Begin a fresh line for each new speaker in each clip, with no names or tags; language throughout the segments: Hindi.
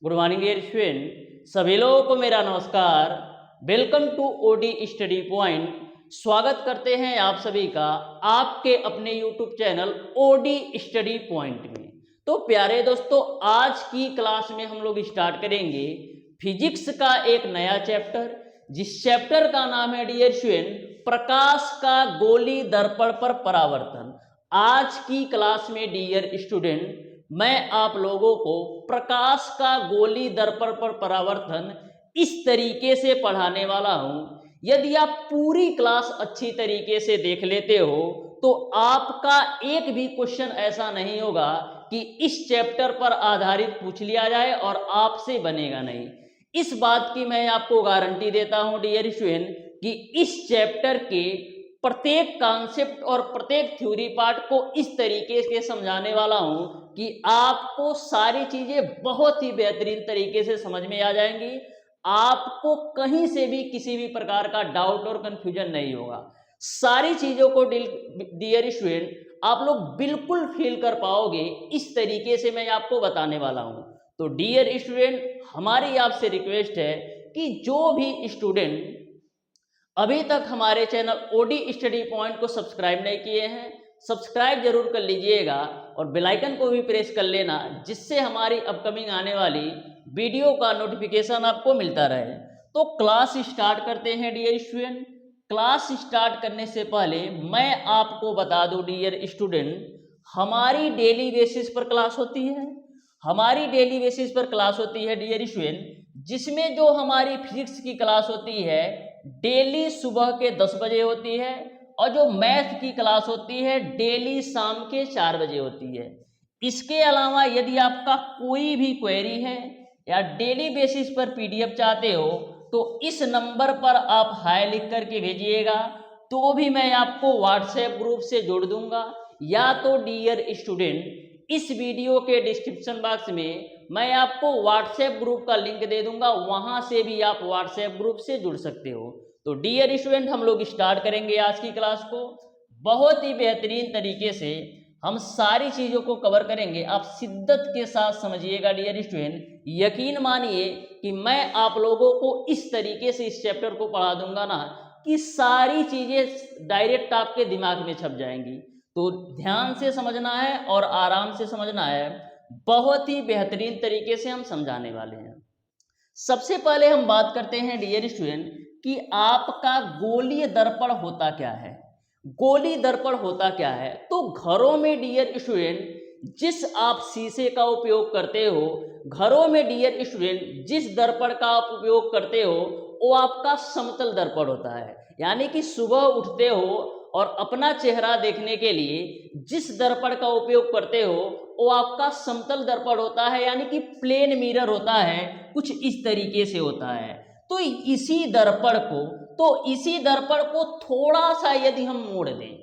गुड मॉर्निंग डियर स्टूडेंट, सभी लोगों को मेरा नमस्कार। Welcome to OD study point. स्वागत करते हैं आप सभी का आपके अपने YouTube channel OD study point में। तो प्यारे दोस्तों, आज की क्लास में हम लोग स्टार्ट करेंगे फिजिक्स का एक नया चैप्टर, जिस चैप्टर का नाम है डियर स्टूडेंट प्रकाश का गोली दर्पण पर परावर्तन। आज की क्लास में डियर स्टूडेंट मैं आप लोगों को प्रकाश का गोली दर्पण पर परावर्तन इस तरीके से पढ़ाने वाला हूं। यदि आप पूरी क्लास अच्छी तरीके से देख लेते हो तो आपका एक भी क्वेश्चन ऐसा नहीं होगा कि इस चैप्टर पर आधारित पूछ लिया जाए और आपसे बनेगा नहीं। इस बात की मैं आपको गारंटी देता हूं डियर स्टूडेंट कि इस चैप्टर के प्रत्येक कॉन्सेप्ट और प्रत्येक थ्योरी पार्ट को इस तरीके से समझाने वाला हूं कि आपको सारी चीजें बहुत ही बेहतरीन तरीके से समझ में आ जाएंगी। आपको कहीं से भी किसी भी प्रकार का डाउट और कंफ्यूजन नहीं होगा। सारी चीजों को डियर स्टूडेंट आप लोग बिल्कुल फील कर पाओगे, इस तरीके से मैं आपको बताने वाला हूं। तो डियर स्टूडेंट, हमारी आपसे रिक्वेस्ट है कि जो भी स्टूडेंट अभी तक हमारे चैनल ओडी स्टडी पॉइंट को सब्सक्राइब नहीं किए हैं, सब्सक्राइब जरूर कर लीजिएगा और बेल आइकन को भी प्रेस कर लेना, जिससे हमारी अपकमिंग आने वाली वीडियो का नोटिफिकेशन आपको मिलता रहे। तो क्लास स्टार्ट करते हैं डियर स्टूडेंट। क्लास स्टार्ट करने से पहले मैं आपको बता दूं डियर स्टूडेंट, हमारी डेली बेसिस पर क्लास होती है। हमारी डेली बेसिस पर क्लास होती है डियर स्टूडेंट, जिसमें जो हमारी फिजिक्स की क्लास होती है डेली सुबह के 10 बजे होती है और जो मैथ की क्लास होती है डेली शाम के 4 बजे होती है। इसके अलावा यदि आपका कोई भी क्वेरी है या डेली बेसिस पर पीडीएफ चाहते हो तो इस नंबर पर आप हाय लिख करके भेजिएगा, तो भी मैं आपको व्हाट्सएप ग्रुप से जोड़ दूंगा। या तो डियर स्टूडेंट, इस वीडियो के डिस्क्रिप्शन बॉक्स में मैं आपको व्हाट्सएप ग्रुप का लिंक दे दूंगा, वहां से भी आप व्हाट्सएप ग्रुप से जुड़ सकते हो। तो डियर स्टूडेंट, हम लोग स्टार्ट करेंगे आज की क्लास को। बहुत ही बेहतरीन तरीके से हम सारी चीजों को कवर करेंगे। आप शिद्दत के साथ समझिएगा डियर स्टूडेंट, यकीन मानिए कि मैं आप लोगों को इस तरीके से इस चैप्टर को पढ़ा दूंगा ना कि सारी चीजें डायरेक्ट आपके दिमाग में छप जाएंगी। तो ध्यान से समझना है और आराम से समझना है। बहुत ही बेहतरीन तरीके से हम समझाने वाले हैं। सबसे पहले हम बात करते हैं डियर स्टूडेंट कि आपका गोलीय दर्पण होता क्या है। गोलीय दर्पण होता क्या है? तो घरों में डियर स्टूडेंट जिस आप शीशे का उपयोग करते हो, घरों में डियर स्टूडेंट जिस दर्पण का आप उपयोग करते हो वो आपका समतल दर्पण होता है। यानी कि सुबह उठते हो और अपना चेहरा देखने के लिए जिस दर्पण का उपयोग करते हो वो आपका समतल दर्पण होता है, यानी कि प्लेन मिरर होता है, कुछ इस तरीके से होता है। तो इसी दर्पण को थोड़ा सा यदि हम मोड़ दें,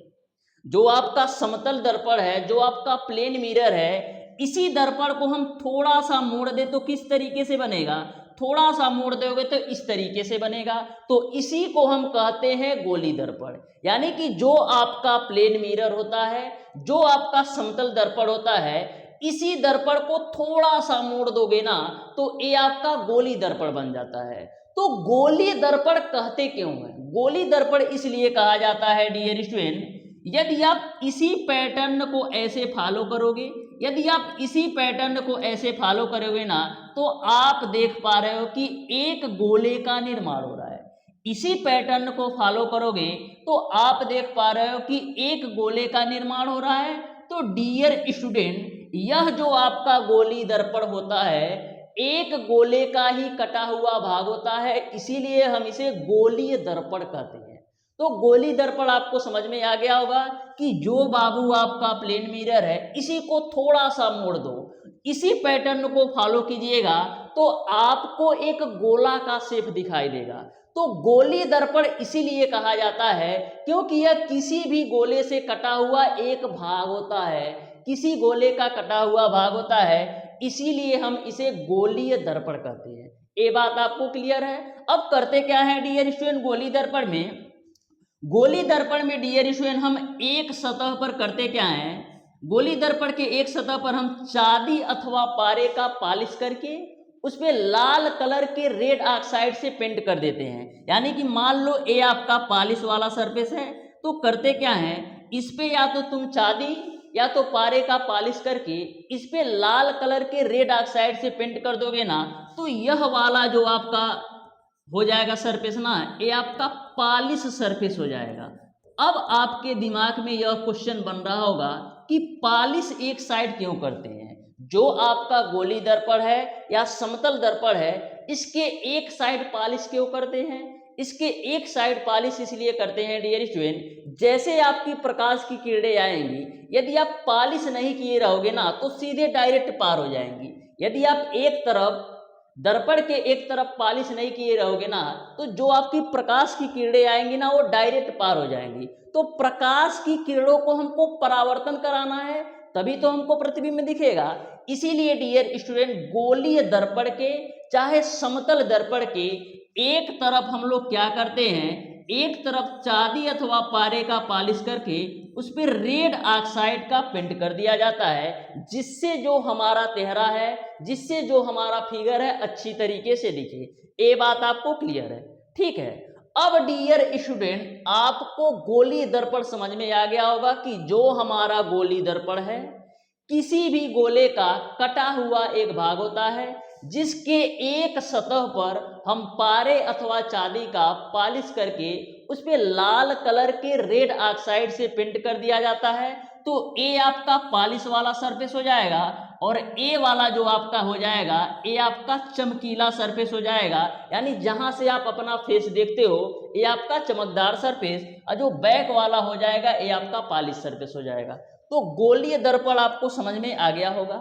जो आपका समतल दर्पण है, जो आपका प्लेन मिरर है, इसी दर्पण को हम थोड़ा सा मोड़ दें तो किस तरीके से बनेगा? थोड़ा सा मोड़ दोगे तो इस तरीके से बनेगा। तो इसी को हम कहते हैं गोली दर्पण। यानी कि जो आपका प्लेन मिरर होता है, जो आपका समतल दर्पण होता है, इसी दर्पण को थोड़ा सा मोड़ दोगे ना तो ये आपका गोली दर्पण बन जाता है। तो गोली दर्पण कहते क्यों है? गोली दर्पण इसलिए कहा जाता है डियर स्टूडेंट, यदि आप इसी पैटर्न को ऐसे फॉलो करोगे, यदि आप इसी पैटर्न को ऐसे फॉलो करोगे ना तो आप देख पा रहे हो कि एक गोले का निर्माण हो रहा है। इसी पैटर्न को फॉलो करोगे तो आप देख पा रहे हो कि एक गोले का निर्माण हो रहा है। तो डियर स्टूडेंट, यह जो आपका गोली दर्पण होता है एक गोले का ही कटा हुआ भाग होता है, इसीलिए हम इसे गोलीय दर्पण कहते हैं। तो गोली दर्पण आपको समझ में आ गया होगा कि जो बाबू आपका प्लेन मिरर है इसी को थोड़ा सा मोड़ दो, इसी पैटर्न को फॉलो कीजिएगा तो आपको एक गोला का शेप दिखाई देगा। तो गोली दर्पण इसीलिए कहा जाता है क्योंकि यह किसी भी गोले से कटा हुआ एक भाग होता है, किसी गोले का कटा हुआ भाग होता है, इसीलिए हम इसे गोलीय दर्पण कहते हैं। ये बात आपको क्लियर है? अब करते क्या है डियर स्टूडेंट, गोली दर्पण में डियर स्टूडेंट हम एक सतह पर करते क्या है, गोली दर्पण के एक सतह पर हम चांदी अथवा पारे का पॉलिश करके उस पे लाल कलर के रेड ऑक्साइड से पेंट कर देते हैं। यानी कि मान लो ये आपका पॉलिश वाला सरफेस है, तो करते क्या है, इस पे या तो तुम चांदी या तो पारे का पॉलिश करके इस पे लाल कलर के रेड ऑक्साइड से पेंट कर दोगे ना, तो यह वाला जो आपका हो जाएगा सरफेस ना, ये आपका पॉलिश सरफेस हो जाएगा। अब आपके दिमाग में यह क्वेश्चन बन रहा होगा कि पॉलिश एक साइड क्यों करते हैं? जो आपका गोली दर्पण है या समतल दर्पण है, इसके एक साइड पॉलिश क्यों करते हैं? इसके एक साइड पॉलिश इसलिए करते हैं डियर स्टूडेंट, जैसे आपकी प्रकाश की किरणें आएंगी, यदि आप पॉलिश नहीं किए रहोगे ना तो सीधे डायरेक्ट पार हो जाएंगी। यदि आप एक तरफ दर्पण के एक तरफ पॉलिश नहीं किए रहोगे ना, तो जो आपकी प्रकाश की किरणें आएंगी ना वो डायरेक्ट पार हो जाएंगी। तो प्रकाश की किरणों को हमको परावर्तन कराना है, तभी तो हमको प्रतिबिंब दिखेगा। इसीलिए डियर स्टूडेंट, गोलीय दर्पण के चाहे समतल दर्पण के एक तरफ हम लोग क्या करते हैं, एक तरफ चांदी अथवा पारे का पॉलिश करके उस पर रेड ऑक्साइड का पेंट कर दिया जाता है, जिससे जो हमारा चेहरा है, जिससे जो हमारा फिगर है अच्छी तरीके से दिखे। ये बात आपको क्लियर है? ठीक है। अब डियर स्टूडेंट, आपको गोली दर्पण समझ में आ गया होगा कि जो हमारा गोली दर्पण है, किसी भी गोले का कटा हुआ एक भाग होता है, जिसके एक सतह पर हम पारे अथवा चांदी का पॉलिश करके उस पे लाल कलर के रेड ऑक्साइड से पेंट कर दिया जाता है। तो ए आपका पॉलिश वाला सरफेस हो जाएगा और ए वाला जो आपका हो जाएगा, ये आपका चमकीला सरफेस हो जाएगा। यानी जहां से आप अपना फेस देखते हो ये आपका चमकदार सरफेस, और जो बैक वाला हो जाएगा ये आपका पॉलिश सरफेस हो जाएगा। तो गोलीय दर्पण आपको समझ में आ गया होगा।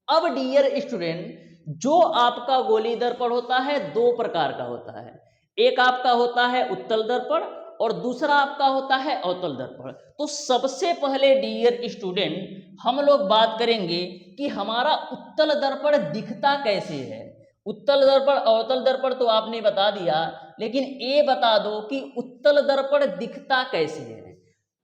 अब डियर स्टूडेंट, जो आपका गोली दर्पण होता है दो प्रकार का होता है। एक आपका होता है उत्तल दर्पण और दूसरा आपका होता है अवतल दर्पण। तो सबसे पहले डियर स्टूडेंट हम लोग बात करेंगे कि हमारा उत्तल दर्पण दिखता कैसे है। उत्तल दर्पण अवतल दर्पण तो आपने बता दिया, लेकिन ये बता दो कि उत्तल दर्पण दिखता कैसे है।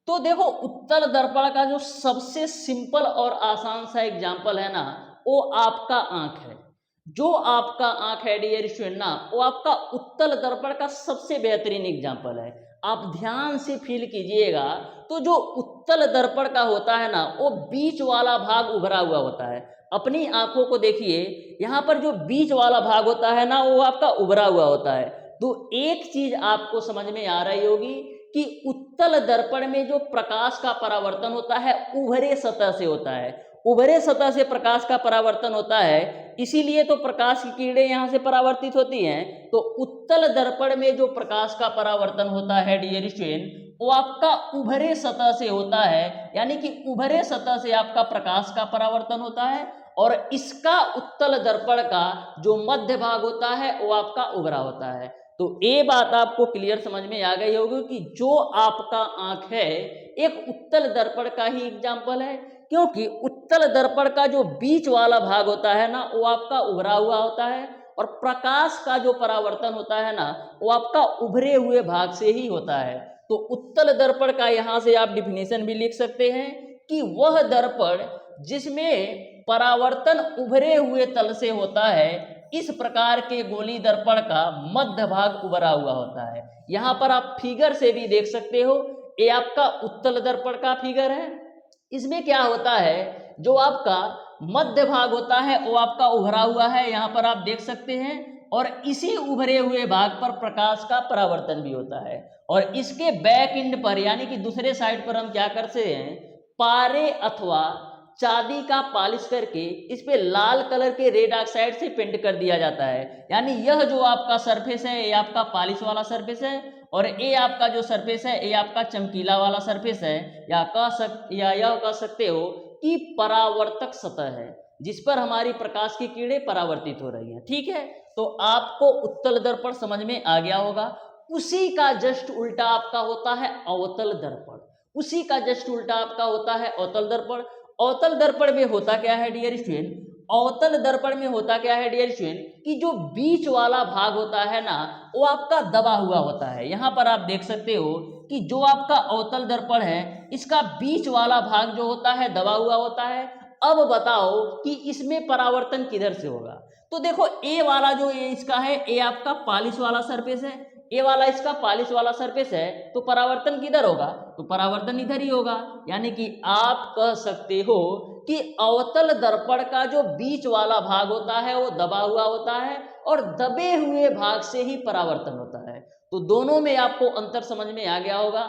तो देखो, उत्तल दर्पण का जो सबसे सिंपल और आसान सा एग्जाम्पल है ना, वो आपका आंख है। जो आपका आंख है डियर स्टूडेंट ना, वो आपका उत्तल दर्पण का सबसे बेहतरीन एग्जाम्पल है। आप ध्यान से फील कीजिएगा, तो जो उत्तल दर्पण का होता है ना, वो बीच वाला भाग उभरा हुआ होता है। अपनी आंखों को देखिए, यहाँ पर जो बीच वाला भाग होता है ना, वो आपका उभरा हुआ होता है। तो एक चीज आपको समझ में आ रही होगी कि उत्तल दर्पण में जो प्रकाश का परावर्तन होता है उभरे सतह से होता है। उभरे सतह से प्रकाश का परावर्तन होता है, इसीलिए तो प्रकाश की किरणें यहाँ से परावर्तित होती हैं। तो उत्तल दर्पण में जो प्रकाश का परावर्तन होता है डियर स्टूडेंट, वो आपका उभरे सतह से होता है। यानी कि उभरे सतह से आपका प्रकाश का परावर्तन होता है, और इसका उत्तल दर्पण का जो मध्य भाग होता है वो आपका उभरा होता है। तो ये बात आपको क्लियर समझ में आ गई होगी कि जो आपका आंख है एक उत्तल दर्पण का ही एग्जाम्पल है, क्योंकि उत्तल दर्पण का जो बीच वाला भाग होता है ना, वो आपका उभरा हुआ होता है, और प्रकाश का जो परावर्तन होता है ना, वो आपका उभरे हुए भाग से ही होता है। तो उत्तल दर्पण का यहाँ से आप डिफिनेशन भी लिख सकते हैं कि वह दर्पण जिसमें परावर्तन उभरे हुए तल से होता है, इस प्रकार के गोली दर्पण का मध्य भाग उभरा हुआ होता है। यहाँ पर आप फिगर से भी देख सकते हो, ये आपका उत्तल दर्पण का फिगर है। इसमें क्या होता है, जो आपका मध्य भाग होता है वो आपका उभरा हुआ है, यहाँ पर आप देख सकते हैं, और इसी उभरे हुए भाग पर प्रकाश का परावर्तन भी होता है। और इसके बैक एंड पर यानी कि दूसरे साइड पर हम क्या करते हैं, पारे अथवा चांदी का पॉलिश करके इस पे लाल कलर के रेड ऑक्साइड से पेंट कर दिया जाता है। यानी यह जो आपका सरफेस है ये आपका पॉलिश वाला सरफेस है, और ये आपका जो सरफेस है ये आपका चमकीला वाला सरफेस है, या यह कह सकते हो कि परावर्तक सतह है, जिस पर हमारी प्रकाश की किरणें परावर्तित हो रही हैं। ठीक है, तो आपको उत्तल दर्पण समझ में आ गया होगा। उसी का जस्ट उल्टा आपका होता है अवतल दर्पण। उसी का जस्ट उल्टा आपका होता है अवतल दर्पण। अवतल दर्पण में होता क्या है डियर स्टूडेंट, अवतल दर्पण में होता क्या है डियर स्टूडेंट, कि जो बीच वाला भाग होता है ना, वो आपका दबा हुआ होता है। यहाँ पर आप देख सकते हो कि जो आपका अवतल दर्पण है, इसका बीच वाला भाग जो होता है दबा हुआ होता है। अब बताओ कि इसमें परावर्तन किधर से होगा। तो तो देखो ए वाला जो ये इसका है, ए आपका पॉलिश वाला सरफेस है, ए वाला इसका पॉलिश वाला सरफेस है, तो परावर्तन किधर होगा? तो परावर्तन इधर ही होगा। यानी कि आप कह सकते हो कि अवतल दर्पण का जो बीच वाला भाग होता है वो दबा हुआ होता है और दबे हुए भाग से ही परावर्तन होता है। तो दोनों में आपको अंतर समझ में आ गया होगा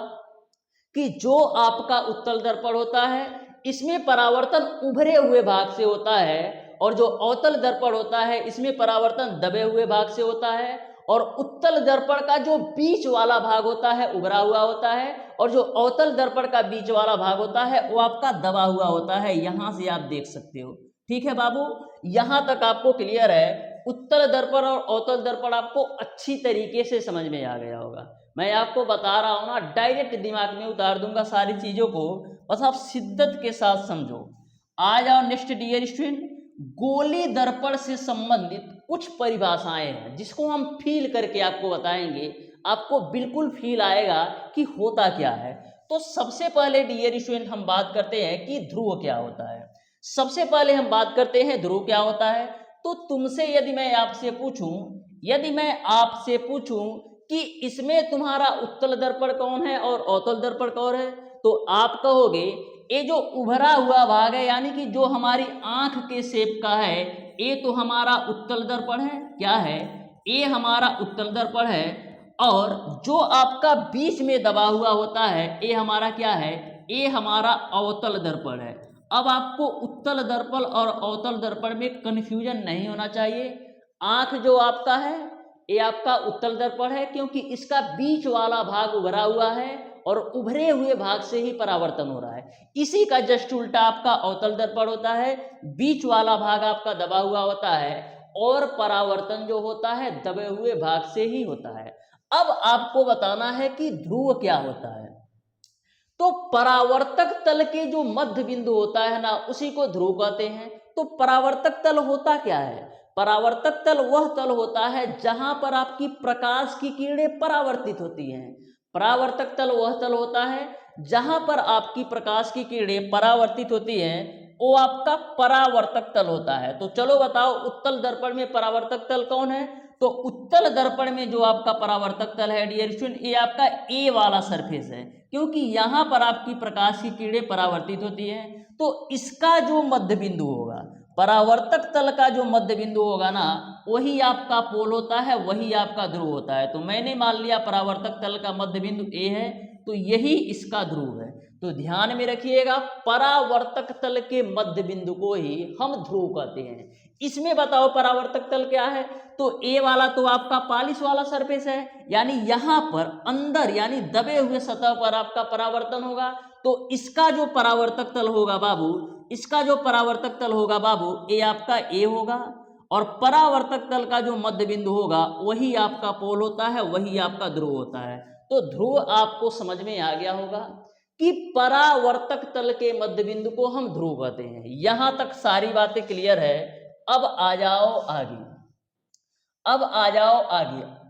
कि जो आपका उत्तल दर्पण होता है इसमें परावर्तन उभरे हुए भाग से होता है और जो अवतल दर्पण होता है इसमें परावर्तन दबे हुए भाग से होता है। और उत्तल दर्पण का जो बीच वाला भाग होता है उभरा हुआ होता है और जो अवतल दर्पण का बीच वाला भाग होता है वो आपका दबा हुआ होता है। यहां से आप देख सकते हो। ठीक है बाबू, यहां तक आपको क्लियर है। उत्तल दर्पण और अवतल दर्पण आपको अच्छी तरीके से समझ में आ गया होगा। मैं आपको बता रहा हूं ना, डायरेक्ट दिमाग में उतार दूंगा सारी चीजों को, बस आप शिद्दत के साथ समझो। आ जाओ नेक्स्ट डियर स्टूडेंट, गोली दर्पण से संबंधित कुछ परिभाषाएं हैं जिसको हम फील करके आपको बताएंगे, आपको बिल्कुल फील आएगा कि होता क्या है। तो सबसे पहले डियर स्टूडेंट हम बात करते हैं कि ध्रुव क्या होता है। सबसे पहले हम बात करते हैं ध्रुव क्या होता है। तो तुमसे यदि मैं आपसे पूछूं कि इसमें तुम्हारा उत्तल दर्पण कौन है और अवतल दर्पण कौन है, तो आप कहोगे ये जो उभरा हुआ भाग है यानी कि जो हमारी आंख के शेप का है, ये तो हमारा उत्तल दर्पण है। क्या है? ये हमारा उत्तल दर्पण है। और जो आपका बीच में दबा हुआ होता है ये हमारा क्या है? ये हमारा अवतल दर्पण है। अब आपको उत्तल दर्पण और अवतल दर्पण में कंफ्यूजन नहीं होना चाहिए। आंख जो आपका है ये आपका उत्तल दर्पण है क्योंकि इसका बीच वाला भाग उभरा हुआ है और उभरे हुए भाग से ही परावर्तन हो रहा है। इसी का जस्ट उल्टा आपका अवतल दर्पण होता है, बीच वाला भाग आपका दबा हुआ होता है और परावर्तन जो होता है दबे हुए भाग से ही होता है। अब आपको बताना है कि ध्रुव क्या होता है। तो परावर्तक तल के जो मध्य बिंदु होता है ना उसी को ध्रुव कहते हैं। तो परावर्तक तल होता क्या है? परावर्तक तल वह तल होता है जहां पर आपकी प्रकाश की किरणें परावर्तित होती हैं। परावर्तक तल वह तल होता है जहां पर आपकी प्रकाश की किरणें परावर्तित होती हैं, वो आपका परावर्तक तल होता है। तो चलो बताओ उत्तल दर्पण में परावर्तक तल कौन है? तो उत्तल दर्पण में जो आपका परावर्तक तल है डियर स्टूडेंट, ये आपका ए वाला सरफेस है क्योंकि यहां पर आपकी प्रकाश की किरणें परावर्तित होती हैं। तो इसका जो मध्य बिंदु होगा, परावर्तक तल का जो मध्य बिंदु होगा ना, वही आपका पोल होता है, वही आपका ध्रुव होता है। तो मैंने मान लिया परावर्तक तल का मध्य बिंदु ए है तो यही इसका ध्रुव है। तो ध्यान में रखिएगा, परावर्तक तल के मध्य बिंदु को ही हम ध्रुव कहते हैं। इसमें बताओ परावर्तक तल क्या है? तो ए वाला तो आपका पॉलिश वाला सरफेस है, यानी यहां पर अंदर यानी दबे हुए सतह पर आपका परावर्तन होगा। तो इसका जो परावर्तक तल होगा बाबू, इसका जो परावर्तक तल होगा बाबू, ये आपका ए होगा और परावर्तक तल का जो मध्य बिंदु होगा वही आपका पोल होता है, वही आपका ध्रुव होता है। तो ध्रुव आपको समझ में आ गया होगा कि परावर्तक तल के मध्य बिंदु को हम ध्रुव कहते हैं। यहां तक सारी बातें क्लियर है। अब आ जाओ आगे,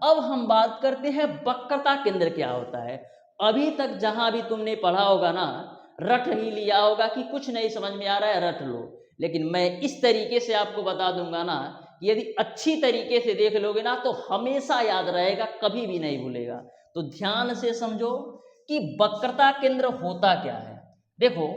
अब हम बात करते हैं वक्रता केंद्र क्या होता है। अभी तक जहां भी तुमने पढ़ा होगा ना, रट ही लिया होगा कि कुछ नहीं समझ में आ रहा है रट लो, लेकिन मैं इस तरीके से आपको बता दूंगा ना, यदि अच्छी तरीके से देख लोगे ना तो हमेशा याद रहेगा, कभी भी नहीं भूलेगा। तो ध्यान से समझो कि वक्रता केंद्र होता क्या है। देखो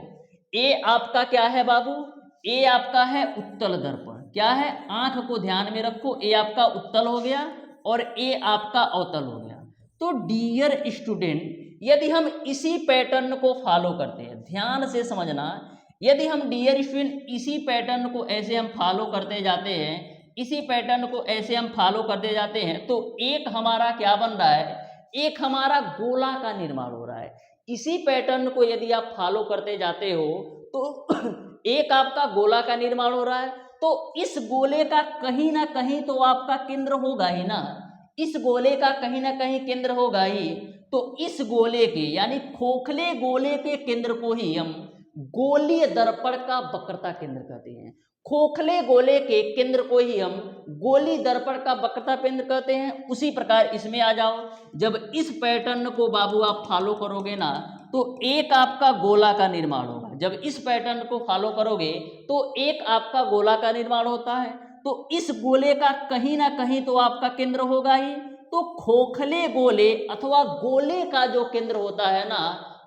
ए आपका क्या है बाबू? ए आपका है उत्तल दर्पण। क्या है? आंख को ध्यान में रखो, ए आपका उत्तल हो गया और ए आपका अवतल हो गया। तो डियर स्टूडेंट, यदि हम इसी पैटर्न को फॉलो करते हैं, ध्यान से समझना, यदि हम डियर स्टूडेंट इसी पैटर्न को ऐसे हम फॉलो करते जाते हैं, इसी पैटर्न को ऐसे हम फॉलो करते जाते हैं, तो एक हमारा क्या बन रहा है? एक हमारा गोला का निर्माण हो रहा है। इसी पैटर्न को यदि आप फॉलो करते जाते हो तो एक आपका गोला का निर्माण हो रहा है। तो इस गोले का कहीं ना कहीं तो आपका केंद्र होगा ही ना, इस गोले का कहीं ना कहीं केंद्र होगा ही। तो इस गोले के यानी खोखले गोले के केंद्र को ही हम गोलीय दर्पण का वक्रता केंद्र कहते हैं। खोखले गोले के केंद्र को ही हम गोली दर्पण का वक्रता केंद्र कहते हैं। उसी प्रकार इसमें आ जाओ, जब इस पैटर्न को बाबू आप फॉलो करोगे ना तो एक आपका गोला का निर्माण होगा। जब इस पैटर्न को फॉलो करोगे तो एक आपका गोला का निर्माण होता है। तो इस गोले का कहीं ना कहीं तो आपका केंद्र होगा ही। तो खोखले गोले अथवा गोले का जो केंद्र होता है ना,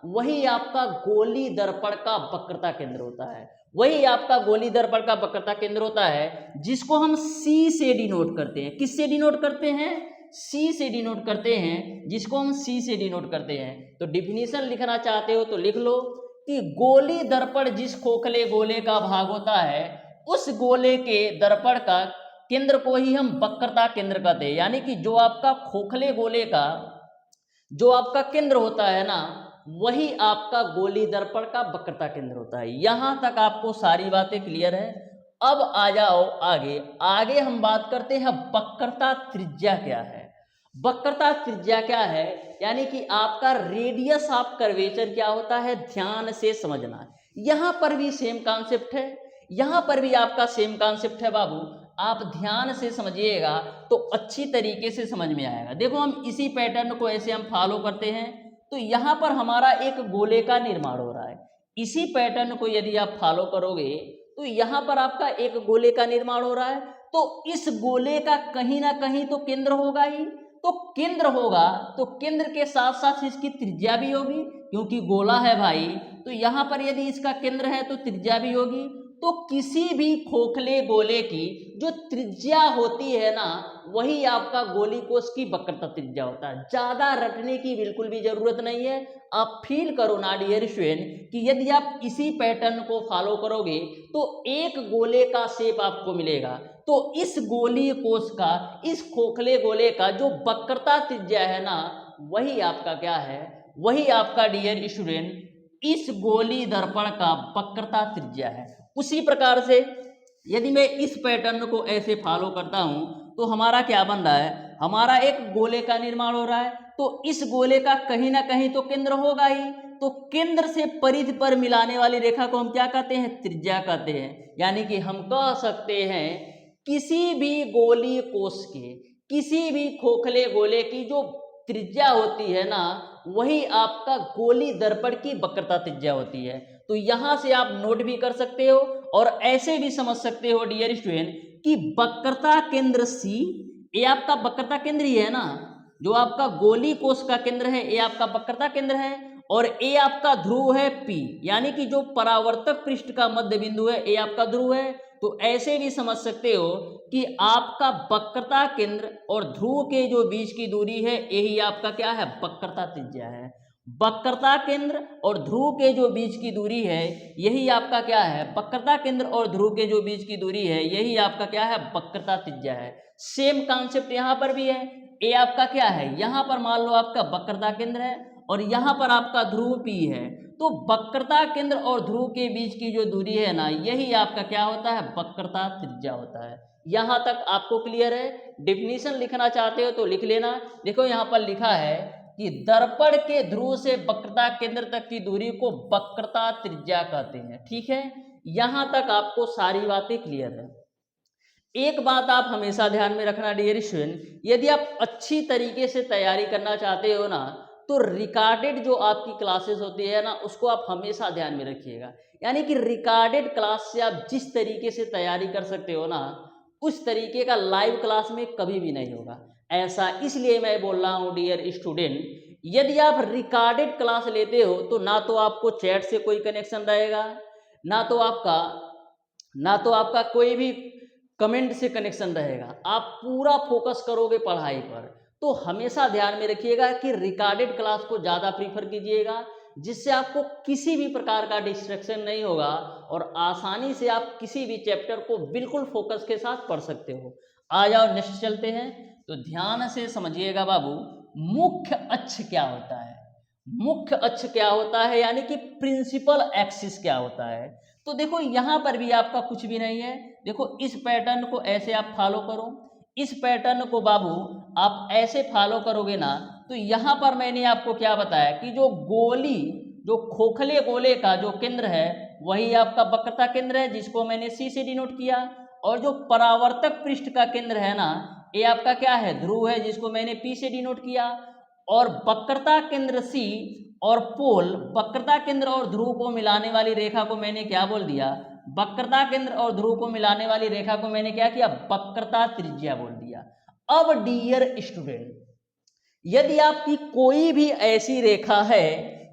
वही आपका गोली दर्पण का वक्रता केंद्र होता है। वही आपका गोली दर्पण का वक्रता केंद्र होता है, जिसको हम सी से डिनोट करते हैं। किससे डिनोट करते हैं? सी से डिनोट करते हैं, जिसको हम सी से डिनोट करते हैं। तो डिफिनीशन लिखना चाहते हो तो लिख लो कि गोली दर्पण जिस खोखले गोले का भाग होता है, उस गोले के दर्पण का केंद्र को ही हम वक्रता केंद्र कहते हैं। यानी कि जो आपका खोखले गोले का जो आपका केंद्र होता है ना, वही आपका गोली दर्पण का वक्रता केंद्र होता है। यहां तक आपको सारी बातें क्लियर है। अब आ जाओ आगे। आगे हम बात करते हैं वक्रता त्रिज्या क्या है। वक्रता त्रिज्या क्या है, यानी कि आपका रेडियस ऑफ कर्वेचर क्या होता है, ध्यान से समझना। यहां पर भी सेम कॉन्सेप्ट है, यहां पर भी आपका सेम कॉन्सेप्ट है बाबू। आप ध्यान से समझिएगा तो अच्छी तरीके से समझ में आएगा। देखो हम इसी पैटर्न को ऐसे हम फॉलो करते हैं, तो यहाँ पर हमारा एक गोले का निर्माण हो रहा है। इसी पैटर्न को यदि आप फॉलो करोगे तो यहाँ पर आपका एक गोले का निर्माण हो रहा है। तो इस गोले का कहीं ना कहीं तो केंद्र होगा ही। तो केंद्र होगा तो केंद्र के साथ साथ इसकी त्रिज्या भी होगी, क्योंकि गोला है भाई। तो यहाँ पर यदि इसका केंद्र है तो त्रिज्या भी होगी। तो किसी भी खोखले गोले की जो त्रिज्या होती है ना, वही आपका गोली कोश की वक्रता त्रिज्या होता है। ज्यादा रटने की बिल्कुल भी जरूरत नहीं है। आप फील करो ना डियर स्टूडेंट कि यदि आप इसी पैटर्न को फॉलो करोगे तो एक गोले का शेप आपको मिलेगा। तो इस गोली कोश का, इस खोखले गोले का जो वक्रता त्रिज्या है ना, वही आपका क्या है, वही आपका डियर स्टूडेंट इस गोली दर्पण का वक्रता त्रिज्या है। उसी प्रकार से यदि मैं इस पैटर्न को ऐसे फॉलो करता हूं तो हमारा क्या बन रहा है, हमारा एक गोले का निर्माण हो रहा है। तो इस गोले का कहीं ना कहीं तो केंद्र होगा ही। तो केंद्र से परिधि पर मिलाने वाली रेखा को हम क्या कहते हैं, त्रिज्या कहते हैं। यानी कि हम कह सकते हैं किसी भी गोली कोश के, किसी भी खोखले गोले की जो त्रिज्या होती है ना, वही आपका गोली दर्पण की वक्रता त्रिज्या होती है। तो यहां से आप नोट भी कर सकते हो और ऐसे भी समझ सकते हो डियर स्टूडेंट कि वक्रता केंद्र सी, ये आपका वक्रता केंद्र ही है ना, जो आपका गोली कोश का केंद्र है ये आपका वक्रता केंद्र है, और ये आपका ध्रुव है पी, यानी कि जो परावर्तक पृष्ठ का मध्य बिंदु है ये आपका ध्रुव है। तो ऐसे भी समझ सकते हो कि आपका वक्रता केंद्र और ध्रुव के जो बीच की दूरी है यही आपका क्या है, वक्रता त्रिज्या है। वक्रता केंद्र और ध्रुव के जो बीच की दूरी है यही आपका क्या है, वक्रता केंद्र और ध्रुव के जो बीच की दूरी है यही आपका क्या है, वक्रता त्रिज्या है। सेम कॉन्सेप्ट यहाँ पर भी है। ये आपका क्या है, यहाँ पर मान लो आपका वक्रता केंद्र है और यहाँ पर आपका ध्रुव पी है। तो वक्रता केंद्र और ध्रुव के बीच की जो दूरी है ना, यही आपका क्या होता है, वक्रता त्रिज्या होता है। यहां तक आपको क्लियर है। डिफिनीशन लिखना चाहते हो तो लिख लेना। देखो यहाँ पर लिखा है कि दर्पण के ध्रुव से वक्रता केंद्र तक की दूरी को वक्रता त्रिज्या कहते हैं। ठीक है, यहां तक आपको सारी बातें क्लियर है। एक बात आप हमेशा ध्यान में रखना डियर स्टूडेंट, यदि आप अच्छी तरीके से तैयारी करना चाहते हो ना, तो रिकॉर्डेड जो आपकी क्लासेस होती है ना, उसको आप हमेशा ध्यान में रखिएगा। यानी कि रिकॉर्डेड क्लास से आप जिस तरीके से तैयारी कर सकते हो ना, उस तरीके का लाइव क्लास में कभी भी नहीं होगा। ऐसा इसलिए मैं बोल रहा हूँ डियर स्टूडेंट, यदि आप रिकॉर्डेड क्लास लेते हो तो ना तो आपको चैट से कोई कनेक्शन रहेगा, ना तो आपका कोई भी कमेंट से कनेक्शन रहेगा। आप पूरा फोकस करोगे पढ़ाई पर। तो हमेशा ध्यान में रखिएगा कि रिकॉर्डेड क्लास को ज़्यादा प्रीफर कीजिएगा, जिससे आपको किसी भी प्रकार का डिस्ट्रैक्शन नहीं होगा और आसानी से आप किसी भी चैप्टर को बिल्कुल फोकस के साथ पढ़ सकते हो। आ जाओ नेक्स्ट चलते हैं। तो ध्यान से समझिएगा बाबू, मुख्य अक्ष क्या होता है, मुख्य अक्ष क्या होता है, यानी कि प्रिंसिपल एक्सिस क्या होता है। तो देखो यहाँ पर भी आपका कुछ भी नहीं है। देखो इस पैटर्न को ऐसे आप फॉलो करो, इस पैटर्न को बाबू आप ऐसे फॉलो करोगे ना, तो यहाँ पर मैंने आपको क्या बताया कि जो गोली, जो खोखले गोले का जो केंद्र है वही आपका वक्रता केंद्र है, जिसको मैंने सी से डिनोट किया। और जो परावर्तक पृष्ठ का केंद्र है ना, ये आपका क्या है, ध्रुव है, जिसको मैंने पी से डिनोट किया। और वक्रता केंद्र सी और पोल, वक्रता केंद्र और ध्रुव को मिलाने वाली रेखा को मैंने क्या बोल दिया, वक्रता केंद्र और ध्रुव को मिलाने वाली रेखा को मैंने क्या किया, वक्रता त्रिज्या बोल दिया। अब डियर स्टूडेंट, यदि आपकी कोई भी ऐसी रेखा है,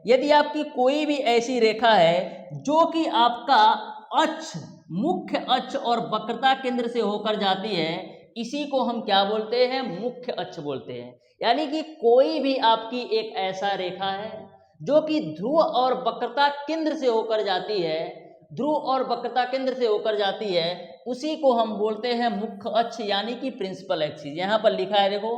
यदि आपकी कोई भी ऐसी रेखा है जो कि आपका अक्ष, मुख्य अक्ष और वक्रता केंद्र से होकर जाती है, इसी को हम क्या बोलते हैं, मुख्य अक्ष बोलते हैं। यानी कि कोई भी आपकी एक ऐसा रेखा है जो कि ध्रुव और वक्रता केंद्र से होकर जाती है, ध्रुव और वक्रता केंद्र से होकर जाती है, उसी को हम बोलते हैं मुख्य अक्ष यानी कि प्रिंसिपल एक्सिस। यहां पर लिखा है देखो,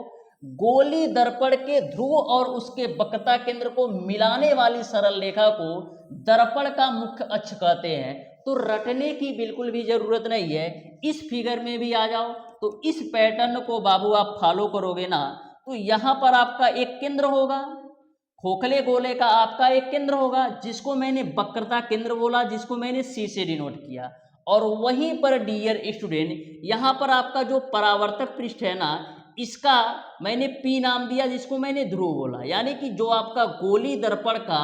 गोली दर्पण के ध्रुव और उसके वक्रता केंद्र को मिलाने वाली सरल रेखा को दर्पण का मुख्य अक्ष कहते हैं। तो रटने की बिल्कुल भी जरूरत नहीं है, इस फिगर में भी आ जाओ तो इस पैटर्न को बाबू आप फॉलो करोगे ना, तो यहां पर आपका एक केंद्र होगा, खोखले गोले का आपका एक केंद्र होगा जिसको मैंने वक्रता केंद्र बोला, जिसको मैंने सी से डिनोट किया। और वहीं पर डियर स्टूडेंट, यहां पर आपका जो परावर्तक पृष्ठ है ना, इसका मैंने पी नाम दिया, जिसको मैंने ध्रुव बोला। यानी कि जो आपका गोली दर्पण का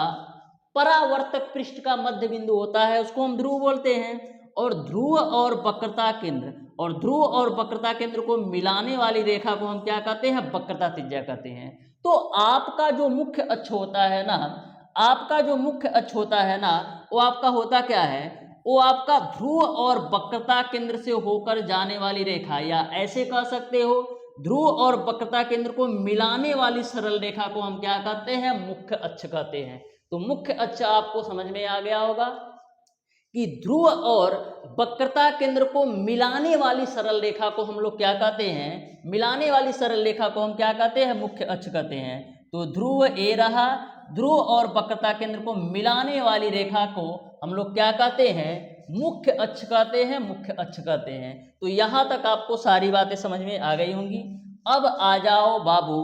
परावर्तक पृष्ठ का मध्य बिंदु होता है उसको हम ध्रुव बोलते हैं। और ध्रुव और वक्रता केंद्र, और ध्रुव और वक्रता केंद्र को मिलाने वाली रेखा को हम क्या कहते हैं, वक्रता त्रिज्या कहते हैं। तो आपका जो मुख्य अक्ष होता है ना, आपका जो मुख्य अक्ष होता है ना, वो आपका होता क्या है, वो आपका ध्रुव और वक्रता केंद्र से होकर जाने वाली रेखा, या ऐसे कह सकते हो ध्रुव और वक्रता केंद्र को मिलाने वाली सरल रेखा को हम क्या कहते हैं, मुख्य अक्ष कहते हैं। तो मुख्य अक्ष आपको समझ में आ गया होगा कि ध्रुव और वक्रता केंद्र को मिलाने वाली सरल रेखा को हम लोग क्या कहते हैं, मिलाने वाली सरल रेखा को हम क्या कहते हैं, मुख्य अक्ष कहते हैं। तो ध्रुव ए रहा, ध्रुव और वक्रता केंद्र को मिलाने वाली रेखा को हम लोग क्या कहते हैं, मुख्य अक्ष कहते हैं, मुख्य अक्ष कहते हैं। तो यहां तक आपको सारी बातें समझ में आ गई होंगी। अब आ जाओ बाबू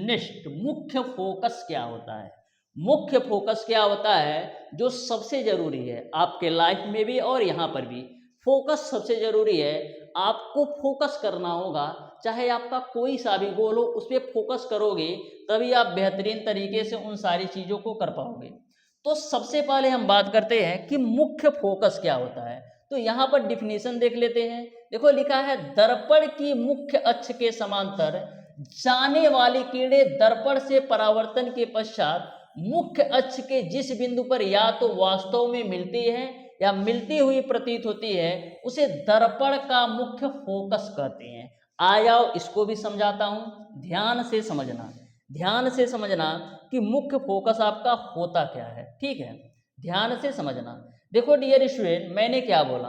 नेक्स्ट, मुख्य फोकस क्या होता है। मुख्य फोकस क्या होता है, जो सबसे जरूरी है आपके लाइफ में भी और यहाँ पर भी। फोकस सबसे जरूरी है, आपको फोकस करना होगा, चाहे आपका कोई सा भी गोल हो, उस पर फोकस करोगे तभी आप बेहतरीन तरीके से उन सारी चीज़ों को कर पाओगे। तो सबसे पहले हम बात करते हैं कि मुख्य फोकस क्या होता है। तो यहाँ पर डिफिनीशन देख लेते हैं। देखो लिखा है, दर्पण की मुख्य अक्ष के समांतर जाने वाली किरणें दर्पण से परावर्तन के पश्चात मुख्य अक्ष के जिस बिंदु पर या तो वास्तव में मिलती है या मिलती हुई प्रतीत होती है, उसे दर्पण का मुख्य फोकस कहते हैं। आ जाओ इसको भी समझाता हूं, ध्यान से समझना, ध्यान से समझना कि मुख्य फोकस आपका होता क्या है। ठीक है, ध्यान से समझना। देखो डियर स्टूडेंट, मैंने क्या बोला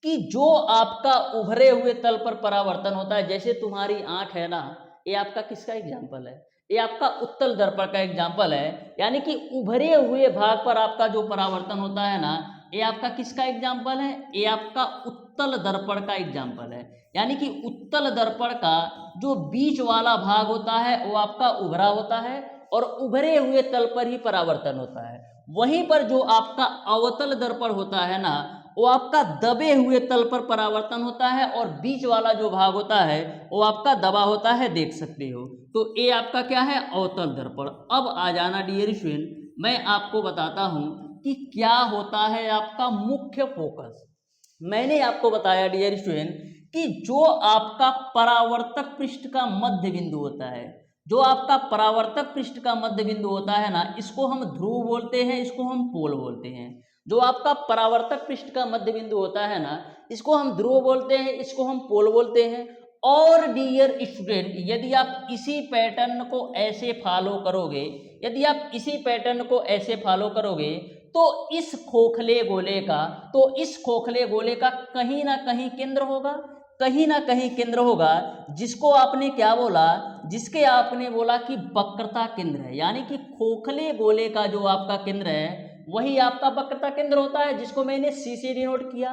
कि जो आपका उभरे हुए तल पर परावर्तन होता है, जैसे तुम्हारी आंख है ना, ये आपका किसका एग्जाम्पल है, ये आपका उत्तल दर्पण का एग्जाम्पल है। यानी कि उभरे हुए भाग पर आपका जो परावर्तन होता है ना, ये आपका किसका एग्जाम्पल है, ये आपका उत्तल दर्पण का एग्जाम्पल है। यानी कि उत्तल दर्पण का जो बीच वाला भाग होता है वो आपका उभरा होता है और उभरे हुए तल पर ही परावर्तन होता है। वहीं पर जो आपका अवतल दर्पण होता है ना, वो आपका दबे हुए तल पर परावर्तन होता है और बीच वाला जो भाग होता है वो आपका दबा होता है, देख सकते हो। तो ये आपका क्या है, अवतल दर्पण। अब आ जाना डियर स्टूडेंट, मैं आपको बताता हूं कि क्या होता है आपका मुख्य फोकस। मैंने आपको बताया डियर स्टूडेंट कि जो आपका परावर्तक पृष्ठ का मध्य बिंदु होता है, जो आपका परावर्तक पृष्ठ का मध्य बिंदु होता है ना, इसको हम ध्रुव बोलते हैं, इसको हम पोल बोलते हैं। जो आपका परावर्तक पृष्ठ का मध्य बिंदु होता है ना, इसको हम ध्रुव बोलते हैं, इसको हम पोल बोलते हैं। और डियर स्टूडेंट, यदि आप इसी पैटर्न को ऐसे फॉलो करोगे, यदि आप इसी पैटर्न को ऐसे फॉलो करोगे, तो इस खोखले गोले का, तो इस खोखले गोले का कहीं ना कहीं केंद्र होगा, कहीं ना कहीं केंद्र होगा, जिसको आपने क्या बोला, जिसके आपने बोला कि वक्रता केंद्र है। यानी कि खोखले गोले का जो आपका केंद्र है वही आपका वक्रता केंद्र होता है, जिसको मैंने सी से डिनोट किया।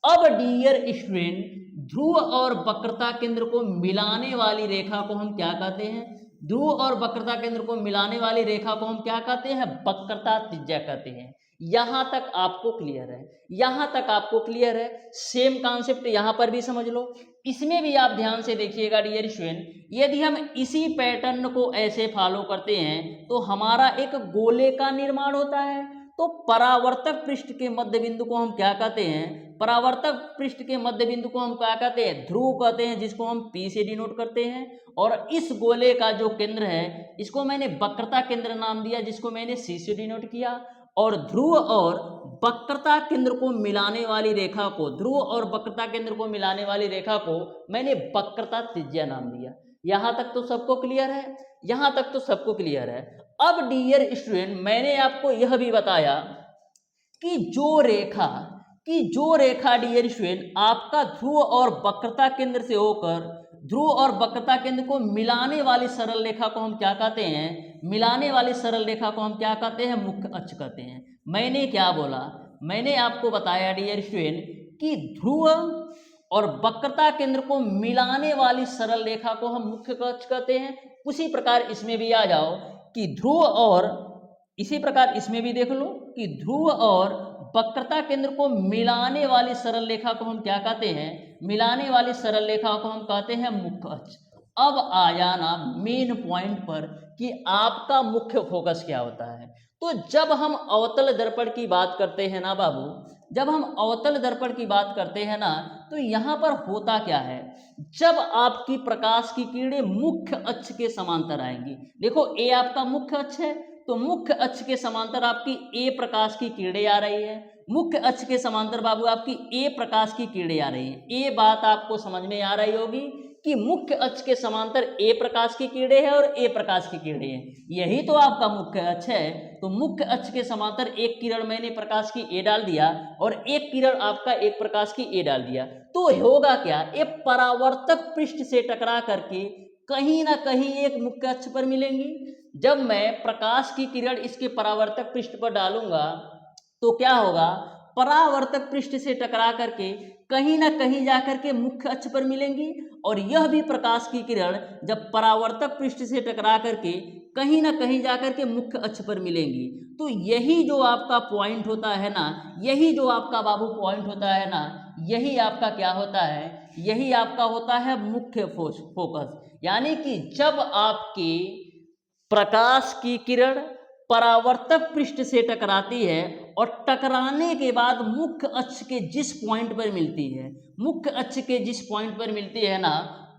अब डियर स्टूडेंट, ध्रुव और वक्रता केंद्र को मिलाने वाली रेखा को हम क्या कहते हैं, ध्रुव और वक्रता केंद्र को मिलाने वाली रेखा को हम क्या कहते हैं, वक्रता त्रिज्या कहते हैं। यहां तक आपको क्लियर है, यहां तक आपको क्लियर है। सेम कॉन्सेप्ट यहां पर भी समझ लो, इसमें भी आप ध्यान से देखिएगा डियर स्टूडेंट। यदि हम इसी पैटर्न को ऐसे फॉलो करते हैं तो हमारा एक गोले का निर्माण होता है। तो परावर्तक पृष्ठ के मध्य बिंदु को हम क्या कहते हैं? परावर्तक पृष्ठ के मध्य बिंदु को हम क्या कहते हैं? ध्रुव कहते हैं, जिसको हम P से डिनोट करते हैं। और इस गोले का जो केंद्र है इसको मैंने वक्रता केंद्र नाम दिया, जिसको मैंने C से डिनोट किया। और ध्रुव और वक्रता केंद्र को मिलाने वाली रेखा को, ध्रुव और वक्रता केंद्र को मिलाने वाली रेखा को मैंने वक्रता त्रिज्या नाम दिया। यहां तक तो सबको क्लियर है? यहां तक तो सबको क्लियर है। अब डियर स्टूडेंट, मैंने आपको यह भी बताया कि जो रेखा डियर स्टूडेंट आपका ध्रुव और वक्रता केंद्र से होकर ध्रुव और वक्रता केंद्र को मिलाने वाली सरल रेखा को हम क्या कहते हैं? मिलाने वाली सरल रेखा को हम क्या कहते हैं? मुख्य अक्ष कहते हैं। मैंने क्या बोला? मैंने आपको बताया डियर स्टूडेंट कि ध्रुव और वक्रता केंद्र को मिलाने वाली सरल रेखा को हम मुख्य अक्ष कहते हैं। उसी प्रकार इसमें भी आ जाओ कि ध्रुव और, इसी प्रकार इसमें भी देख लो कि ध्रुव और वक्रता केंद्र को मिलाने वाली सरल रेखा को हम क्या कहते हैं? मिलाने वाली सरल रेखा को हम कहते हैं मुख्य अक्ष। अब आ जाना मेन पॉइंट पर कि आपका मुख्य फोकस क्या होता है। तो जब हम अवतल दर्पण की बात करते हैं ना बाबू, जब हम अवतल दर्पण की बात करते हैं ना, तो यहाँ पर होता क्या है? जब आपकी प्रकाश की किरणें मुख्य अक्ष के समांतर आएंगी, देखो ए आपका मुख्य अक्ष है, तो मुख्य अक्ष के समांतर आपकी ए प्रकाश की किरणें आ रही है। मुख्य अक्ष के समांतर बाबू आपकी ए प्रकाश की किरणें आ रही है। ये बात आपको समझ में आ रही होगी कि मुख्य अक्ष के समांतर ए प्रकाश की किरणें है और ए प्रकाश की किरणें है, यही तो आपका मुख्य अक्ष है। तो मुख्य अक्ष के समांतर एक किरण मैंने प्रकाश की ए डाल दिया और एक किरण आपका एक प्रकाश की ए डाल दिया, तो होगा क्या? ये परावर्तक पृष्ठ से टकरा करके कहीं ना कहीं एक मुख्य अक्ष पर मिलेंगी। जब मैं प्रकाश की किरण इसके परावर्तक पृष्ठ पर डालूंगा तो क्या होगा? परावर्तक पृष्ठ से टकरा करके कहीं ना कहीं जाकर के मुख्य अक्ष पर मिलेंगी। और यह भी प्रकाश की किरण जब परावर्तक पृष्ठ से टकरा करके कहीं ना कहीं जाकर के मुख्य अक्ष पर मिलेंगी। तो यही जो आपका पॉइंट होता है ना, यही जो आपका बाबू पॉइंट होता है ना, यही आपका क्या होता है? यही आपका होता है मुख्य फोकस। यानी कि जब आपकी प्रकाश की किरण परावर्तक पृष्ठ से टकराती है और टकराने के बाद मुख्य अक्ष के जिस पॉइंट पर मिलती है, मुख्य अक्ष के जिस पॉइंट पर मिलती है ना,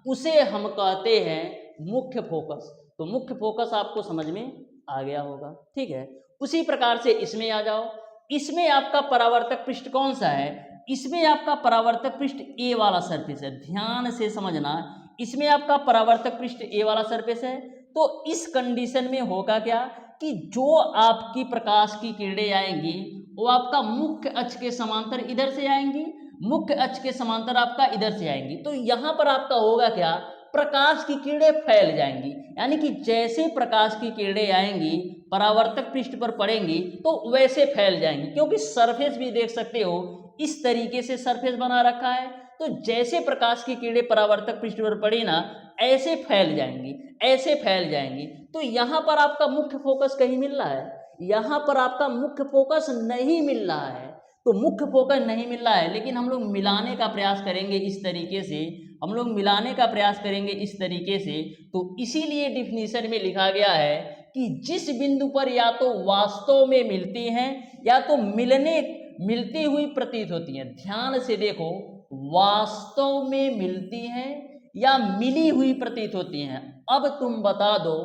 उसे हम कहते हैं मुख्य फोकस। तो मुख्य फोकस आपको समझ में आ गया होगा, ठीक है। उसी प्रकार से इसमें आ जाओ। इसमें आपका परावर्तक पृष्ठ कौन सा है? इसमें आपका परावर्तक पृष्ठ ए वाला सरफेस है, ध्यान से समझना। इसमें आपका परावर्तक पृष्ठ ए वाला सरफेस है। तो इस कंडीशन में होगा क्या कि जो आपकी प्रकाश की किरणें आएंगी वो आपका मुख्य अक्ष के समांतर इधर से आएंगी, मुख्य अक्ष के समांतर आपका इधर से आएंगी। तो यहाँ पर आपका होगा क्या? प्रकाश की किरणें फैल जाएंगी। यानी कि जैसे प्रकाश की किरणें आएंगी परावर्तक पृष्ठ पर पड़ेंगी तो वैसे फैल जाएंगी, क्योंकि सरफेस भी देख सकते हो इस तरीके से सरफेस बना रखा है। तो जैसे प्रकाश की किरणें परावर्तक पृष्ठ पर पड़ी ना, ऐसे फैल जाएंगी, ऐसे फैल जाएंगी। तो यहाँ पर आपका मुख्य फोकस कहीं मिल रहा है? यहाँ पर आपका मुख्य फोकस नहीं मिल रहा है। तो मुख्य फोकस नहीं मिल रहा है, लेकिन हम लोग मिलाने का प्रयास करेंगे इस तरीके से, हम लोग मिलाने का प्रयास करेंगे इस तरीके से। तो इसीलिए डिफिनीशन में लिखा गया है कि जिस बिंदु पर या तो वास्तव में मिलती हैं या तो मिलती हुई प्रतीत होती हैं, ध्यान से देखो, वास्तव में मिलती हैं या मिली हुई प्रतीत होती हैं। अब तुम बता दो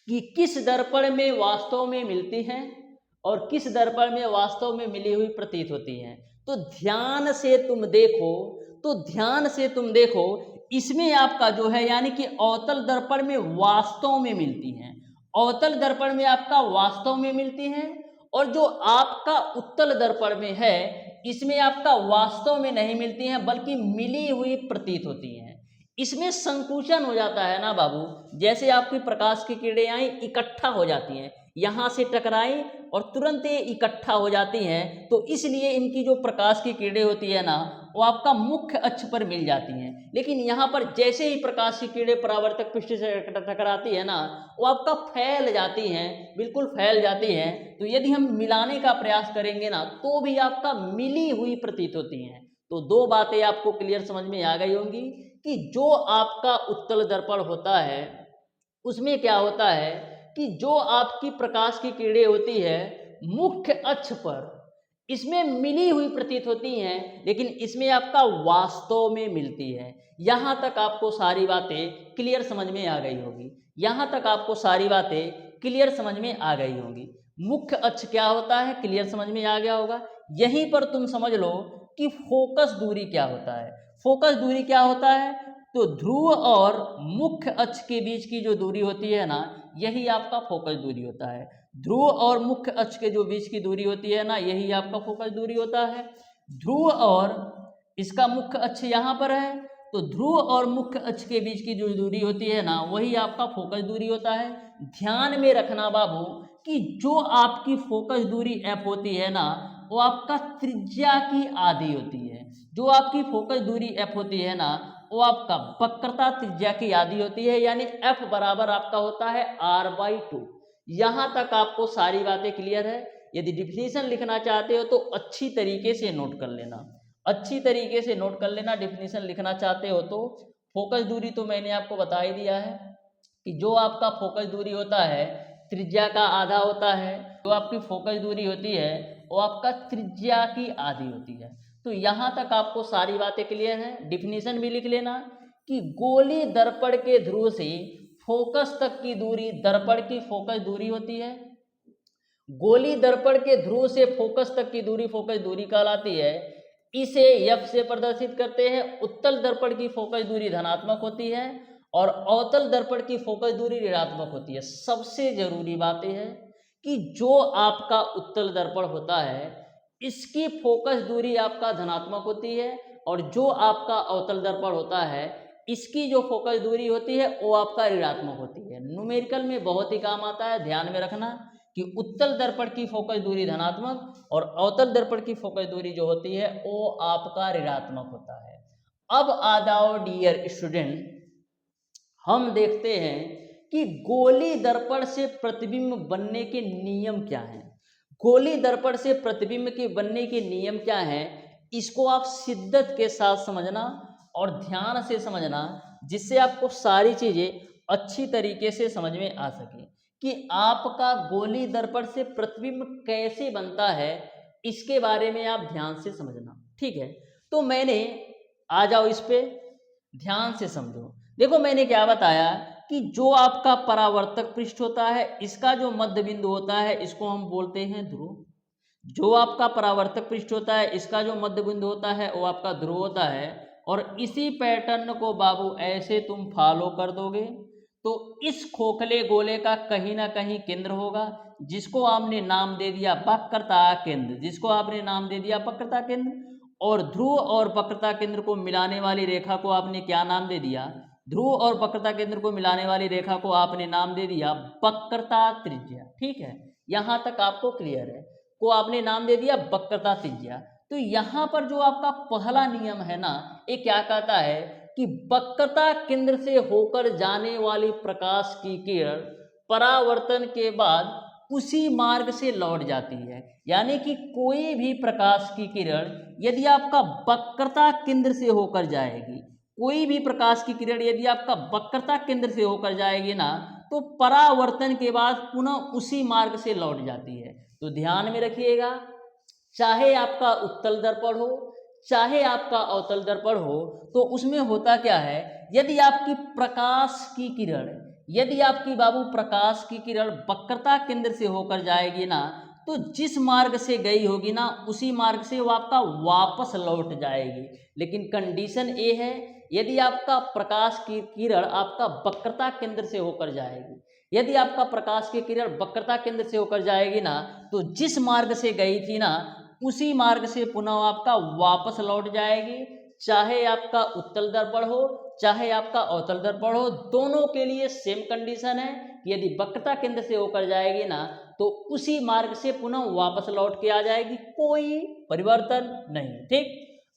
कि किस दर्पण में वास्तव में मिलती हैं और किस दर्पण में वास्तव में मिली हुई प्रतीत होती हैं। तो ध्यान से तुम देखो, तो ध्यान से तुम देखो, इसमें आपका जो है यानी कि अवतल दर्पण में वास्तव में मिलती हैं, अवतल दर्पण में आपका वास्तव में मिलती हैं। और जो आपका उत्तल दर्पण में है इसमें आपका वास्तव में नहीं मिलती हैं बल्कि मिली हुई प्रतीत होती हैं। इसमें संकुचन हो जाता है ना बाबू, जैसे आपकी प्रकाश की किरणें आई इकट्ठा हो जाती हैं, यहाँ से टकराई और तुरंत ये इकट्ठा हो जाती हैं। तो इसलिए इनकी जो प्रकाश की किरणें होती है ना वो आपका मुख्य अक्ष पर मिल जाती हैं। लेकिन यहाँ पर जैसे ही प्रकाश की किरणें परावर्तक पृष्ठ से टकराती है ना वो आपका फैल जाती हैं, बिल्कुल फैल जाती हैं। तो यदि हम मिलाने का प्रयास करेंगे ना तो भी आपका मिली हुई प्रतीत होती हैं। तो दो बातें आपको क्लियर समझ में आ गई होंगी कि जो आपका उत्तल दर्पण होता है उसमें क्या होता है कि जो आपकी प्रकाश की किरणें होती है मुख्य अक्ष पर इसमें मिली हुई प्रतीत होती हैं, लेकिन इसमें आपका वास्तव में मिलती है। यहाँ तक आपको सारी बातें क्लियर समझ में आ गई होगी। यहाँ तक आपको सारी बातें क्लियर समझ में आ गई होंगी। मुख्य अक्ष क्या होता है क्लियर समझ में आ गया होगा। यहीं पर तुम समझ लो कि फोकस दूरी क्या होता है। फोकस दूरी क्या होता है, तो ध्रुव और मुख्य अक्ष के बीच की जो दूरी होती है ना, यही आपका फोकस दूरी होता है। ध्रुव और मुख्य अक्ष के जो बीच की दूरी होती है ना, यही आपका फोकस दूरी होता है। ध्रुव और इसका मुख्य अक्ष यहाँ पर है, तो ध्रुव और मुख्य अक्ष के बीच की जो दूरी होती है ना, वही आपका फोकस दूरी होता है। ध्यान में रखना बाबू कि जो आपकी फोकस दूरी एफ होती है ना, वो आपका त्रिज्या की आधी होती है। जो आपकी फोकस दूरी एफ होती है ना, वो आपका वक्रता त्रिज्या की आधी होती है, यानी एफ बराबर आपका होता है r/2। यहाँ तक आपको सारी बातें क्लियर है। यदि डिफिनीशन लिखना चाहते हो तो अच्छी तरीके से नोट कर लेना, अच्छी तरीके से नोट कर लेना। डिफिनीशन लिखना चाहते हो तो फोकस दूरी तो मैंने आपको बता ही दिया है कि जो आपका फोकस दूरी होता है त्रिज्या का आधा होता है। जो आपकी फोकस दूरी होती है वो आपका त्रिज्या की आधी होती है। तो यहाँ तक आपको सारी बातें क्लियर है। डिफिनीशन भी लिख लेना कि गोली दर्पण के ध्रुव से फोकस तक की दूरी दर्पण की फोकस दूरी होती है। गोली दर्पण के ध्रुव से फोकस तक की दूरी फोकस दूरी कहलाती है। इसे F से प्रदर्शित करते हैं। उत्तल दर्पण की फोकस दूरी धनात्मक होती है और अवतल दर्पण की फोकस दूरी ऋणात्मक होती है। सबसे जरूरी बात यह है कि जो आपका उत्तल दर्पण होता है इसकी फोकस दूरी आपका धनात्मक होती है, और जो आपका अवतल दर्पण होता है इसकी जो फोकस दूरी होती है वो आपका ऋणात्मक होती है। न्यूमेरिकल में बहुत ही काम आता है, ध्यान में रखना कि उत्तल दर्पण की फोकस दूरी धनात्मक और अवतल दर्पण की फोकस दूरी जो होती है वो आपका ऋणात्मक होता है। अब आ जाओ डियर स्टूडेंट, हम देखते हैं कि गोली दर्पण से प्रतिबिंब बनने के नियम क्या हैं। गोली दर्पण से प्रतिबिंब के बनने के नियम क्या हैं, इसको आप शिद्दत के साथ समझना और ध्यान से समझना, जिससे आपको सारी चीजें अच्छी तरीके से समझ में आ सके कि आपका गोली दर्पण से प्रतिबिंब कैसे बनता है। इसके बारे में आप ध्यान से समझना, ठीक है। तो मैंने आ जाओ इस पे ध्यान से समझो। देखो मैंने क्या बताया कि जो आपका परावर्तक पृष्ठ होता है इसका जो मध्य बिंदु होता है इसको हम बोलते हैं ध्रुव। जो आपका परावर्तक पृष्ठ होता है इसका जो मध्य बिंदु होता है वो आपका ध्रुव होता है। और इसी पैटर्न को बाबू ऐसे तुम फॉलो कर दोगे तो इस खोखले गोले का कहीं ना कहीं केंद्र होगा, जिसको आपने नाम दे दिया वक्रता केंद्र, जिसको आपने नाम दे दिया वक्रता केंद्र। और ध्रुव और वक्रता केंद्र को मिलाने वाली रेखा को आपने क्या नाम दे दिया, ध्रुव और वक्रता केंद्र को मिलाने वाली रेखा को आपने नाम दे दिया वक्रता त्रिज्या, ठीक है। यहां तक आपको क्लियर है, को आपने नाम दे दिया वक्रता त्रिज्या। तो यहां पर जो आपका पहला नियम है ना, ये क्या कहता है कि वक्रता केंद्र से होकर जाने वाली प्रकाश की किरण परावर्तन के बाद उसी मार्ग से लौट जाती है। यानी कि कोई भी प्रकाश की किरण यदि आपका वक्रता केंद्र से होकर जाएगी, कोई भी प्रकाश की किरण यदि आपका वक्रता केंद्र से होकर जाएगी ना, तो परावर्तन के बाद पुनः उसी मार्ग से लौट जाती है। तो ध्यान में रखिएगा, चाहे आपका उत्तल दर्पण हो चाहे आपका अवतल दर्पण हो, तो उसमें होता क्या है, यदि आपकी प्रकाश की किरण, यदि आपकी बाबू प्रकाश की किरण वक्रता केंद्र से होकर जाएगी ना, तो जिस मार्ग से गई होगी ना उसी मार्ग से वो आपका वापस लौट जाएगी। लेकिन कंडीशन ये है, यदि आपका प्रकाश की किरण आपका वक्रता केंद्र से होकर जाएगी, यदि आपका प्रकाश की किरण वक्रता केंद्र से होकर जाएगी ना, तो जिस मार्ग से गई थी ना उसी मार्ग से पुनः आपका वापस लौट जाएगी। चाहे आपका उत्तल दर्पण हो चाहे आपका अवतल दर्पण हो, दोनों के लिए सेम कंडीशन है कि यदि वक्रता केंद्र से होकर जाएगी ना तो उसी मार्ग से पुनः वापस लौट के आ जाएगी, कोई परिवर्तन नहीं, ठीक।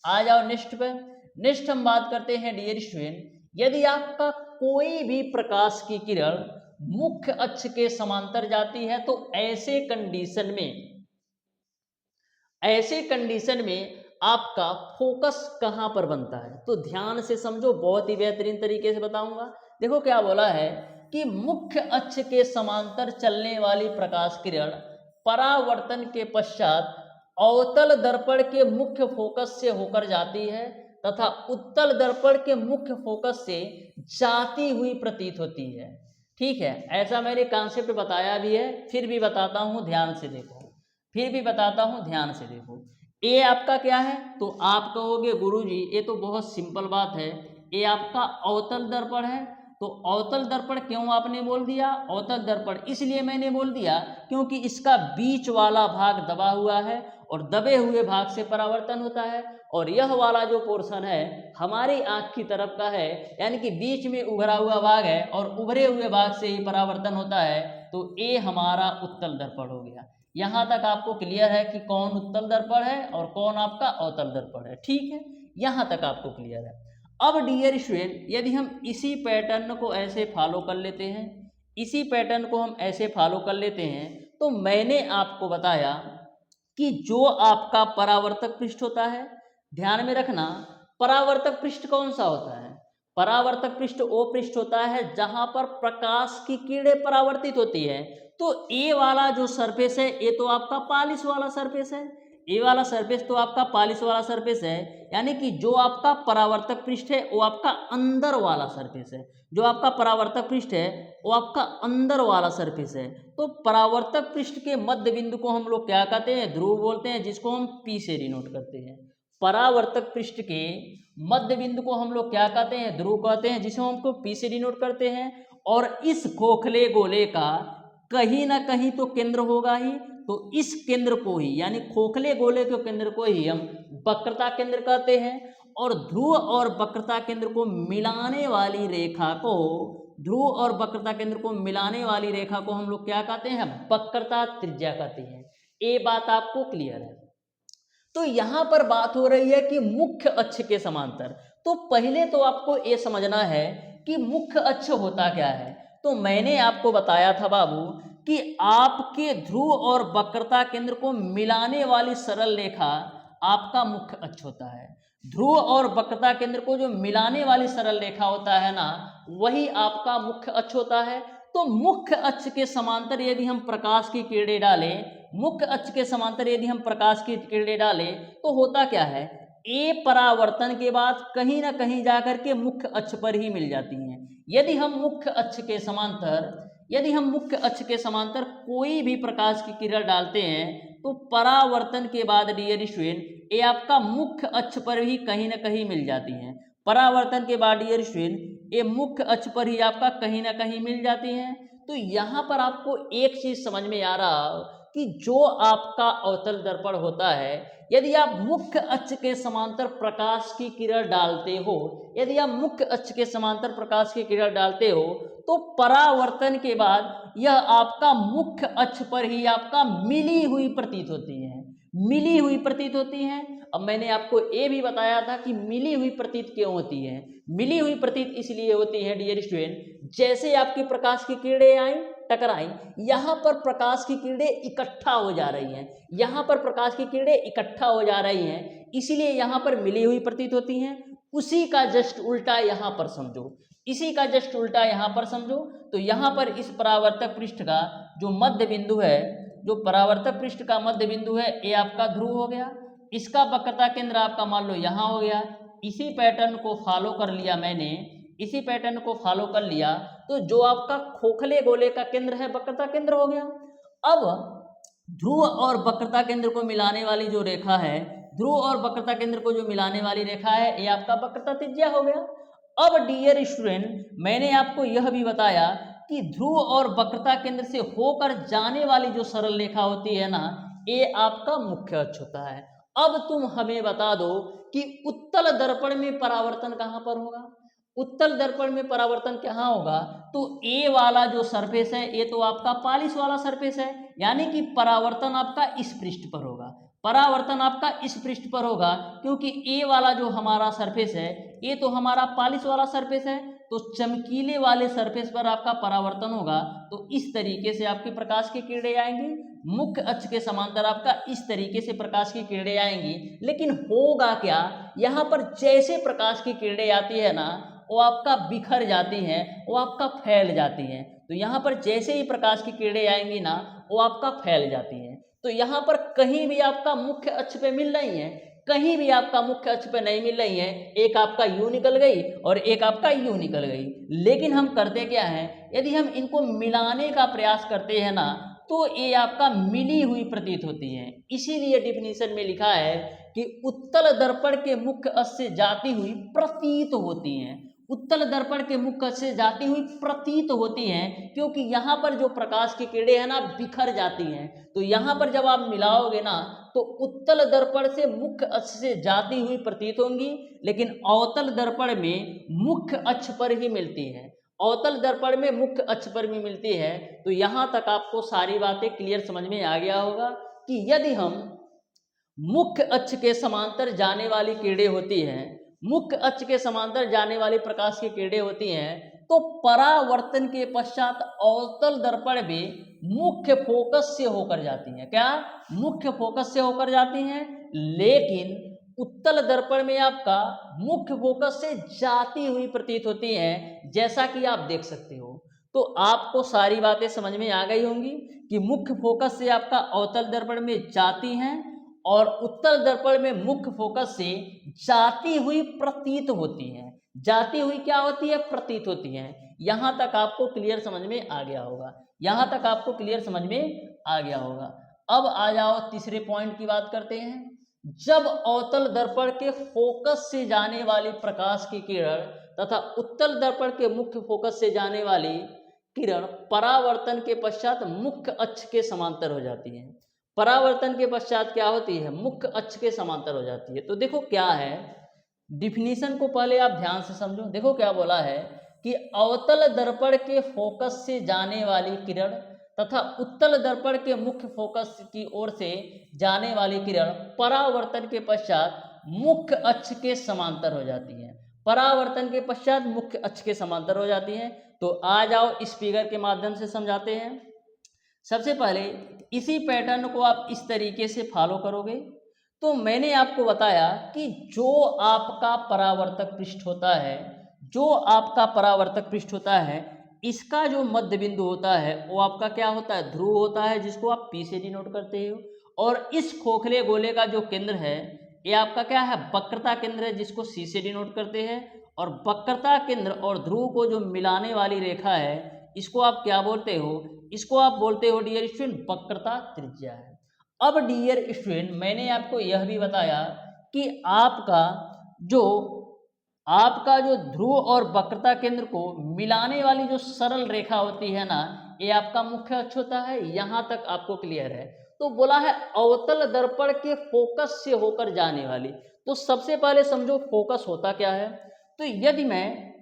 आ जाओ नेक्स्ट पे। नेक्स्ट हम बात करते हैं डियर स्टूडेंट, यदि आपका कोई भी प्रकाश की किरण मुख्य अक्ष के समांतर जाती है तो ऐसे कंडीशन में आपका फोकस कहां पर बनता है। तो ध्यान से समझो, बहुत ही बेहतरीन तरीके से बताऊंगा। देखो क्या बोला है कि मुख्य अक्ष के समांतर चलने वाली प्रकाश किरण परावर्तन के पश्चात अवतल दर्पण के मुख्य फोकस से होकर जाती है तथा उत्तल दर्पण के मुख्य फोकस से जाती हुई प्रतीत होती है। ठीक है, ऐसा मैंने कॉन्सेप्ट बताया भी है, फिर भी बताता हूँ, ध्यान से देखो, फिर भी बताता हूँ, ध्यान से देखो। ए आपका क्या है, तो आप कहोगे गुरुजी ये तो बहुत सिंपल बात है, ए आपका अवतल दर्पण है। तो अवतल दर्पण क्यों आपने बोल दिया, अवतल दर्पण इसलिए मैंने बोल दिया क्योंकि इसका बीच वाला भाग दबा हुआ है और दबे हुए भाग से परावर्तन होता है, और यह वाला जो पोर्शन है हमारी आँख की तरफ का है, यानी कि बीच में उभरा हुआ भाग है और उभरे हुए भाग से ही परावर्तन होता है। तो ए हमारा उत्तल दर्पण हो गया। यहाँ तक आपको क्लियर है कि कौन उत्तल दर्पण है और कौन आपका अवतल दर्पण है। ठीक है, यहाँ तक आपको क्लियर है। अब डियर स्टूडेंट, यदि हम इसी पैटर्न को ऐसे फॉलो कर लेते हैं, इसी पैटर्न को हम ऐसे फॉलो कर लेते हैं, तो मैंने आपको बताया कि जो आपका परावर्तक पृष्ठ होता है, ध्यान में रखना, परावर्तक पृष्ठ कौन सा होता है, परावर्तक पृष्ठ वो पृष्ठ होता है जहां पर प्रकाश की किरणें परावर्तित होती है। तो ए वाला जो सरफेस है ये तो आपका पॉलिश वाला सरफेस है, ए वाला सरफेस तो आपका पॉलिश वाला सरफेस है, यानी कि जो आपका परावर्तक पृष्ठ है वो आपका अंदर वाला सरफेस है, जो आपका परावर्तक पृष्ठ है वो आपका अंदर वाला सरफेस है। तो परावर्तक पृष्ठ के मध्य बिंदु को हम लोग क्या कहते हैं, ध्रुव बोलते हैं, जिसको हम पी से डिनोट करते हैं। परावर्तक पृष्ठ के मध्य बिंदु को हम लोग क्या कहते हैं, ध्रुव कहते हैं, जिसे हम पी से डिनोट करते हैं। और इस खोखले गोले का कहीं ना कहीं तो केंद्र होगा ही, तो इस केंद्र को ही, यानी खोखले गोले के केंद्र को ही हम वक्रता केंद्र कहते हैं। और ध्रुव और वक्रता केंद्र को मिलाने वाली रेखा को, ध्रुव और वक्रता केंद्र को मिलाने वाली रेखा को हम लोग क्या कहते हैं, वक्रता त्रिज्या कहते हैं। ये बात आपको क्लियर है। तो यहां पर बात हो रही है कि मुख्य अक्ष के समांतर। तो पहले तो आपको ये समझना है कि मुख्य अक्ष होता क्या है। तो मैंने आपको बताया था बाबू कि आपके ध्रुव और वक्रता केंद्र को मिलाने वाली सरल रेखा आपका मुख्य अक्ष होता है। ध्रुव और वक्रता केंद्र को जो मिलाने वाली सरल रेखा होता है ना, वही आपका मुख्य अक्ष होता है। तो मुख्य अक्ष के समांतर यदि हम प्रकाश की किरणें डालें, मुख्य अक्ष के समांतर यदि हम प्रकाश की किरणें डालें, तो होता क्या है, ए परावर्तन के बाद कहीं ना कहीं जाकर के मुख्य अक्ष पर ही मिल जाती हैं। यदि हम मुख्य अक्ष के समांतर कोई भी प्रकाश की किरण डालते हैं, तो परावर्तन के बाद डियर स्टूडेंट ये आपका मुख्य अक्ष पर ही कहीं ना कहीं मिल जाती हैं। परावर्तन के बाद डियर स्टूडेंट ये मुख्य अक्ष पर ही आपका कहीं ना कहीं मिल जाती हैं। तो यहाँ पर आपको एक चीज समझ में आ रहा कि जो आपका अवतल दर्पण होता है, यदि आप मुख्य अक्ष के समांतर प्रकाश की किरण डालते हो, यदि आप मुख्य अक्ष के समांतर प्रकाश की किरण डालते हो, तो परावर्तन के बाद यह आपका मुख्य अक्ष पर ही आपका मिली हुई प्रतीत होती है, मिली हुई प्रतीत होती हैं। अब मैंने आपको ये भी बताया था कि मिली हुई प्रतीत क्यों होती है। मिली हुई प्रतीत इसलिए होती है डियर स्टूडेंट, जैसे आपकी प्रकाश की किरणें आई टकराई, यहाँ पर प्रकाश की किरणें इकट्ठा हो जा रही हैं, यहाँ पर प्रकाश की किरणें इकट्ठा हो जा रही हैं, इसीलिए यहाँ पर मिली हुई प्रतीत होती हैं। उसी का जस्ट उल्टा यहाँ पर समझो, इसी का जस्ट उल्टा यहाँ पर समझो। तो यहाँ पर इस परावर्तक पृष्ठ का जो मध्य बिंदु है, जो परावर्तक पृष्ठ का मध्य बिंदु है, ये आपका ध्रुव हो गया। इसका वक्रता केंद्र आपका मान लो यहाँ हो गया। इसी पैटर्न को फॉलो कर लिया मैंने, इसी पैटर्न को फॉलो कर लिया, तो जो आपका खोखले गोले का केंद्र है वक्रता केंद्र हो गया। अब ध्रुव और वक्रता केंद्र को मिलाने वाली जो रेखा है, ध्रुव और वक्रता केंद्र को जो मिलाने वाली रेखा है, ये आपका वक्रता त्रिज्या हो गया। अब डियर स्टूडेंट, मैंने आपको यह भी बताया कि ध्रुव और वक्रता केंद्र से होकर जाने वाली जो सरल रेखा होती है ना, ये आपका मुख्य अक्ष होता है। अब तुम हमें बता दो कि उत्तल दर्पण में परावर्तन कहाँ पर होगा। उत्तल दर्पण में परावर्तन कहाँ होगा, तो ए वाला जो सरफेस है ये तो आपका पॉलिश वाला सरफेस है, यानी कि परावर्तन आपका इस पृष्ठ पर होगा, परावर्तन आपका इस पृष्ठ पर होगा, क्योंकि ए वाला जो हमारा सरफेस है ये तो हमारा पॉलिश वाला सरफेस है, तो चमकीले वाले सरफेस पर आपका परावर्तन होगा। तो इस तरीके से आपकी प्रकाश की किरणें आएंगी, मुख्य अक्ष के समांतर आपका इस तरीके से प्रकाश की किरणें आएंगी। लेकिन होगा क्या, यहाँ पर जैसे प्रकाश की किरणें आती है ना, वो आपका बिखर जाती हैं, वो आपका फैल जाती हैं। तो यहाँ पर जैसे ही प्रकाश की किरणें आएंगी ना, वो आपका फैल जाती हैं। तो यहाँ पर कहीं भी आपका मुख्य अक्ष पे मिल रही है, कहीं भी आपका मुख्य अक्ष पे नहीं मिल रही है। एक आपका यू निकल गई और एक आपका यू निकल गई। लेकिन हम करते क्या है, यदि हम इनको मिलाने का प्रयास करते हैं ना, तो ये आपका मिली हुई प्रतीत होती है। इसीलिए डिफिनीशन में लिखा है कि उत्तल दर्पण के मुख्य अक्ष से जाती हुई प्रतीत होती हैं। उत्तल दर्पण के मुख्य अक्ष से जाती हुई प्रतीत होती हैं, क्योंकि यहाँ पर जो प्रकाश की किरणें हैं ना, बिखर जाती हैं। तो यहाँ पर जब आप मिलाओगे ना, तो उत्तल दर्पण से मुख्य अक्ष से जाती हुई प्रतीत होंगी, लेकिन अवतल दर्पण में मुख्य अक्ष पर ही मिलती है। अवतल दर्पण में मुख्य अक्ष पर भी मिलती है। तो यहाँ तक आपको सारी बातें क्लियर समझ में आ गया होगा कि यदि हम मुख्य अक्ष के समांतर जाने वाली किरणें होती हैं, मुख्य अक्ष के समांतर जाने वाली प्रकाश की किरणें होती हैं, तो परावर्तन के पश्चात अवतल दर्पण में मुख्य फोकस से होकर जाती हैं। क्या? मुख्य फोकस से होकर जाती हैं। लेकिन उत्तल दर्पण में आपका मुख्य फोकस से जाती हुई प्रतीत होती हैं, जैसा कि आप देख सकते हो। तो आपको सारी बातें समझ में आ गई होंगी कि मुख्य फोकस से आपका अवतल दर्पण में जाती हैं और उत्तल दर्पण में मुख्य फोकस से जाती हुई प्रतीत होती हैं। जाती हुई क्या होती है? प्रतीत होती हैं। यहां तक आपको क्लियर समझ में आ गया होगा। यहां तक आपको क्लियर समझ में आ गया होगा। अब आ जाओ तीसरे पॉइंट की बात करते हैं। जब अवतल दर्पण के फोकस से जाने वाली प्रकाश की किरण तथा उत्तल दर्पण के मुख्य फोकस से जाने वाली किरण परावर्तन के पश्चात मुख्य अक्ष के समांतर हो जाती है। परावर्तन के पश्चात क्या होती है? मुख्य अक्ष के समांतर हो जाती है। तो देखो क्या है, डिफिनीशन को पहले आप ध्यान से समझो। देखो क्या बोला है कि अवतल दर्पण के फोकस से जाने वाली किरण तथा उत्तल दर्पण के मुख्य फोकस की ओर से जाने वाली किरण परावर्तन के पश्चात मुख्य अक्ष के समांतर हो जाती है। परावर्तन के पश्चात मुख्य अक्ष के समांतर हो जाती है। तो आ जाओ इस फिगर के माध्यम से समझाते हैं। सबसे पहले इसी पैटर्न को आप इस तरीके से फॉलो करोगे। तो मैंने आपको बताया कि जो आपका परावर्तक पृष्ठ होता है, जो आपका परावर्तक पृष्ठ होता है, इसका जो मध्य बिंदु होता है वो आपका क्या होता है? ध्रुव होता है, जिसको आप P से डिनोट करते हो। और इस खोखले गोले का जो केंद्र है, ये आपका क्या है? वक्रता केंद्र है, जिसको C से डिनोट करते हैं। और वक्रता केंद्र और ध्रुव को जो मिलाने वाली रेखा है, इसको आप क्या बोलते हो? इसको आप बोलते हो डियर स्टूडेंट वक्रता त्रिज्या है। अब डियर स्टूडेंट मैंने आपको यह भी बताया कि आपका जो ध्रुव और वक्रता केंद्र को मिलाने वाली जो सरल रेखा होती है ना, ये आपका मुख्य अक्ष होता है। यहां तक आपको क्लियर है। तो बोला है अवतल दर्पण के फोकस से होकर जाने वाली। तो सबसे पहले समझो फोकस होता क्या है। तो यदि मैं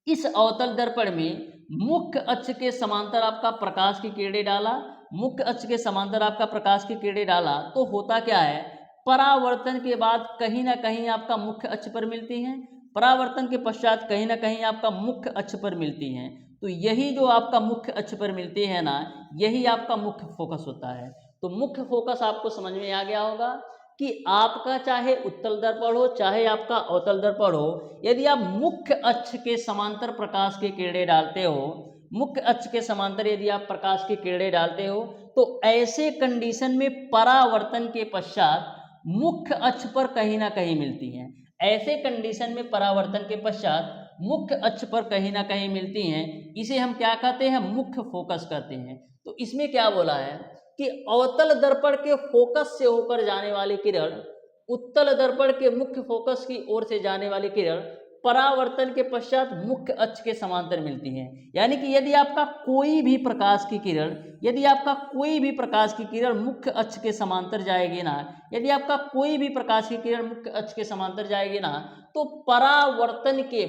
इस अवतल दर्पण में मुख्य अक्ष के समांतर आपका प्रकाश की किरणें डाला, मुख्य अक्ष के समांतर आपका प्रकाश की किरणें डाला, तो होता क्या है? परावर्तन के बाद कहीं ना कहीं आपका मुख्य अक्ष पर मिलती हैं, परावर्तन के पश्चात कहीं ना कहीं आपका मुख्य अक्ष पर मिलती हैं। तो यही जो आपका मुख्य अक्ष पर मिलती है ना, यही आपका मुख्य फोकस होता है। तो मुख्य फोकस आपको समझ में आ गया होगा कि आपका चाहे उत्तल दर्पण हो, चाहे आपका अवतल दर्पण हो, यदि आप मुख्य अक्ष के समांतर प्रकाश की किरणें डालते हो, मुख्य अक्ष के समांतर यदि आप प्रकाश की किरणें डालते हो, तो ऐसे कंडीशन में परावर्तन के पश्चात मुख्य अक्ष पर कहीं ना कहीं मिलती हैं। ऐसे कंडीशन में परावर्तन के पश्चात मुख्य अक्ष पर कहीं ना कहीं मिलती हैं। इसे हम क्या कहते हैं? मुख्य फोकस कहते हैं। तो इसमें क्या बोला है कि अवतल दर्पण के फोकस से होकर जाने वाली किरण उत्तल दर्पण के मुख्य फोकस की ओर से जाने वाली किरण परावर्तन के पश्चात मुख्य अक्ष के समांतर मिलती हैं। यानी कि यदि आपका कोई भी प्रकाश की किरण मुख्य अक्ष के समांतर जाएगी ना, यदि आपका कोई भी प्रकाश की किरण मुख्य अक्ष के समांतर जाएगी ना, तो परावर्तन के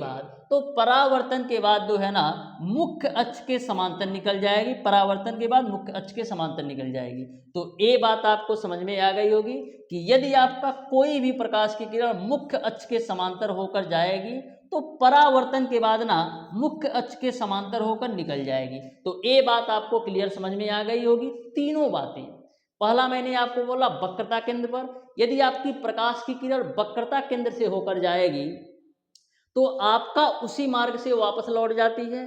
बाद जो है ना, मुख्य अक्ष के समांतर निकल जाएगी। परावर्तन के बाद मुख्य अक्ष के समांतर निकल जाएगी। तो ये बात आपको समझ में आ गई होगी कि यदि आपका कोई भी प्रकाश की किरण मुख्य अक्ष के समांतर होकर जाएगी, तो परावर्तन के बाद ना मुख्य अक्ष के समांतर होकर निकल जाएगी। तो ये बात आपको क्लियर समझ में आ गई होगी। तीनों बातें, पहला मैंने आपको बोला वक्रता केंद्र पर, यदि आपकी प्रकाश की किरण वक्रता केंद्र से होकर जाएगी तो आपका उसी मार्ग से वापस लौट जाती है।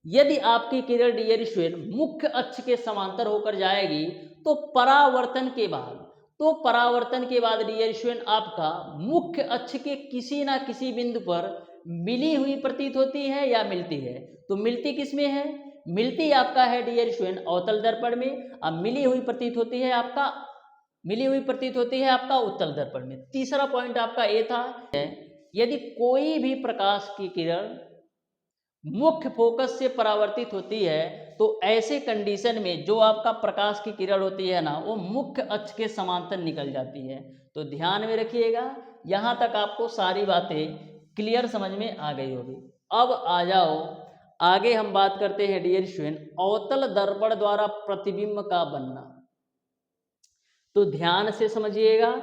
यदि आपकी किरण डियर स्टूडेंट मुख्य अक्ष के समांतर होकर जाएगी तो परावर्तन के बाद डियर स्टूडेंट आपका मुख्य अक्ष के किसी ना किसी बिंदु पर मिली हुई प्रतीत होती है या मिलती है। तो मिलती किस में है? मिलती आपका है डियर स्टूडेंट अवतल दर्पण में, अब मिली हुई प्रतीत होती है आपका उत्तल दर्पण में। तीसरा पॉइंट आपका ये था, यदि कोई भी प्रकाश की किरण मुख्य फोकस से परावर्तित होती है तो ऐसे कंडीशन में जो आपका प्रकाश की किरण होती है ना, वो मुख्य अक्ष के समांतर निकल जाती है। तो ध्यान में रखिएगा, यहां तक आपको सारी बातें क्लियर समझ में आ गई होगी। अब आ जाओ आगे, हम बात करते हैं डियर स्टूडेंट अवतल दर्पण द्वारा प्रतिबिंब का बनना। तो ध्यान से समझिएगा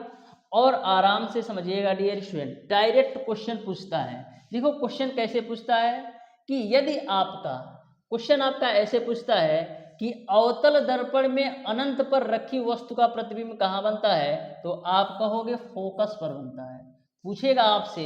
और आराम से समझिएगा डियर स्टूडेंट। डायरेक्ट क्वेश्चन पूछता है, देखो क्वेश्चन कैसे पूछता है कि यदि क्वेश्चन आपका ऐसे पूछता है कि अवतल दर्पण में अनंत पर रखी वस्तु का प्रतिबिंब कहाँ बनता है, तो आप कहोगे फोकस पर बनता है। पूछेगा आपसे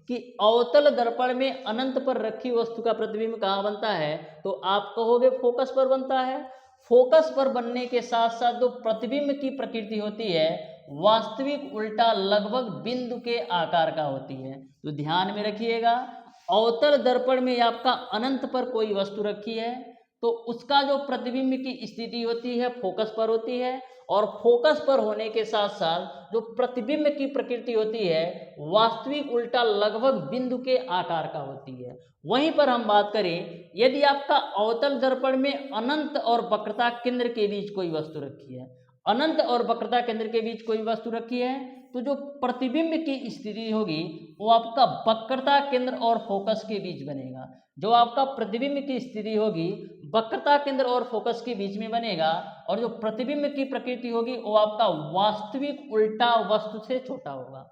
कि अवतल दर्पण में अनंत पर रखी वस्तु का प्रतिबिंब कहाँ बनता है, तो आप कहोगे फोकस पर बनता है। फोकस पर बनने के साथ साथ जो प्रतिबिंब की प्रकृति होती है वास्तविक उल्टा लगभग बिंदु के आकार का होती है। तो ध्यान में रखिएगा, अवतल दर्पण में आपका अनंत पर कोई वस्तु रखी है तो उसका जो प्रतिबिंब की स्थिति होती है फोकस पर होती है, और फोकस पर होने के साथ साथ जो प्रतिबिंब की प्रकृति होती है वास्तविक उल्टा लगभग बिंदु के आकार का होती है। वहीं पर हम बात करें, यदि आपका अवतल दर्पण में अनंत और वक्रता केंद्र के बीच कोई वस्तु रखी है, अनंत और वक्रता केंद्र के बीच कोई वस्तु रखी है, तो जो प्रतिबिंब की स्थिति होगी वो आपका वक्रता केंद्र और फोकस के बीच बनेगा। जो आपका प्रतिबिंब की स्थिति होगी वक्रता केंद्र और फोकस के बीच में बनेगा, और जो प्रतिबिंब की प्रकृति होगी वो आपका वास्तविक उल्टा वस्तु से छोटा होगा।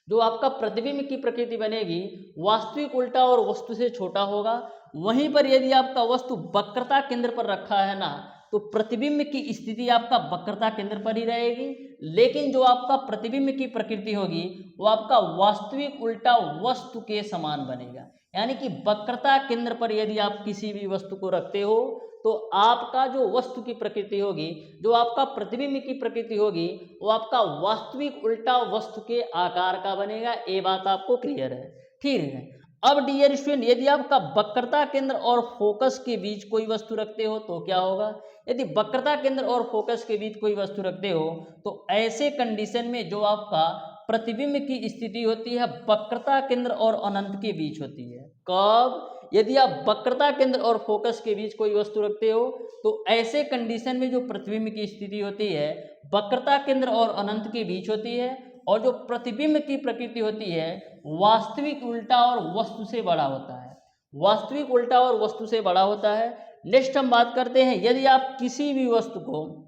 जो आपका प्रतिबिंब की प्रकृति बनेगी वास्तविक उल्टा और वस्तु से छोटा होगा। वहीं पर यदि आपका वस्तु वक्रता केंद्र पर रखा है ना, तो प्रतिबिंब की स्थिति आपका वक्रता केंद्र पर ही रहेगी, लेकिन जो आपका प्रतिबिंब की प्रकृति होगी वो आपका वास्तविक उल्टा वस्तु के समान बनेगा। यानी कि वक्रता केंद्र पर यदि आप किसी भी वस्तु को रखते हो तो आपका जो वस्तु की प्रकृति होगी, जो आपका प्रतिबिंब की प्रकृति होगी, वो आपका वास्तविक उल्टा वस्तु के आकार का बनेगा। ये बात आपको क्लियर है? ठीक है। अब डियर स्टूडेंट, यदि आपका वक्रता केंद्र और फोकस के बीच कोई वस्तु रखते हो तो क्या होगा? यदि वक्रता केंद्र और फोकस के बीच कोई वस्तु रखते हो तो ऐसे कंडीशन में जो आपका प्रतिबिंब की स्थिति होती है वक्रता केंद्र और अनंत के बीच होती है। कब? यदि आप वक्रता केंद्र और फोकस के बीच कोई वस्तु रखते हो तो ऐसे कंडीशन में जो प्रतिबिंब की स्थिति होती है वक्रता केंद्र और अनंत के बीच होती है, और जो प्रतिबिंब की प्रकृति होती है वास्तविक उल्टा और वस्तु से बड़ा होता है। वास्तविक उल्टा और वस्तु से बड़ा होता है। नेक्स्ट हम बात करते हैं, यदि आप किसी भी वस्तु को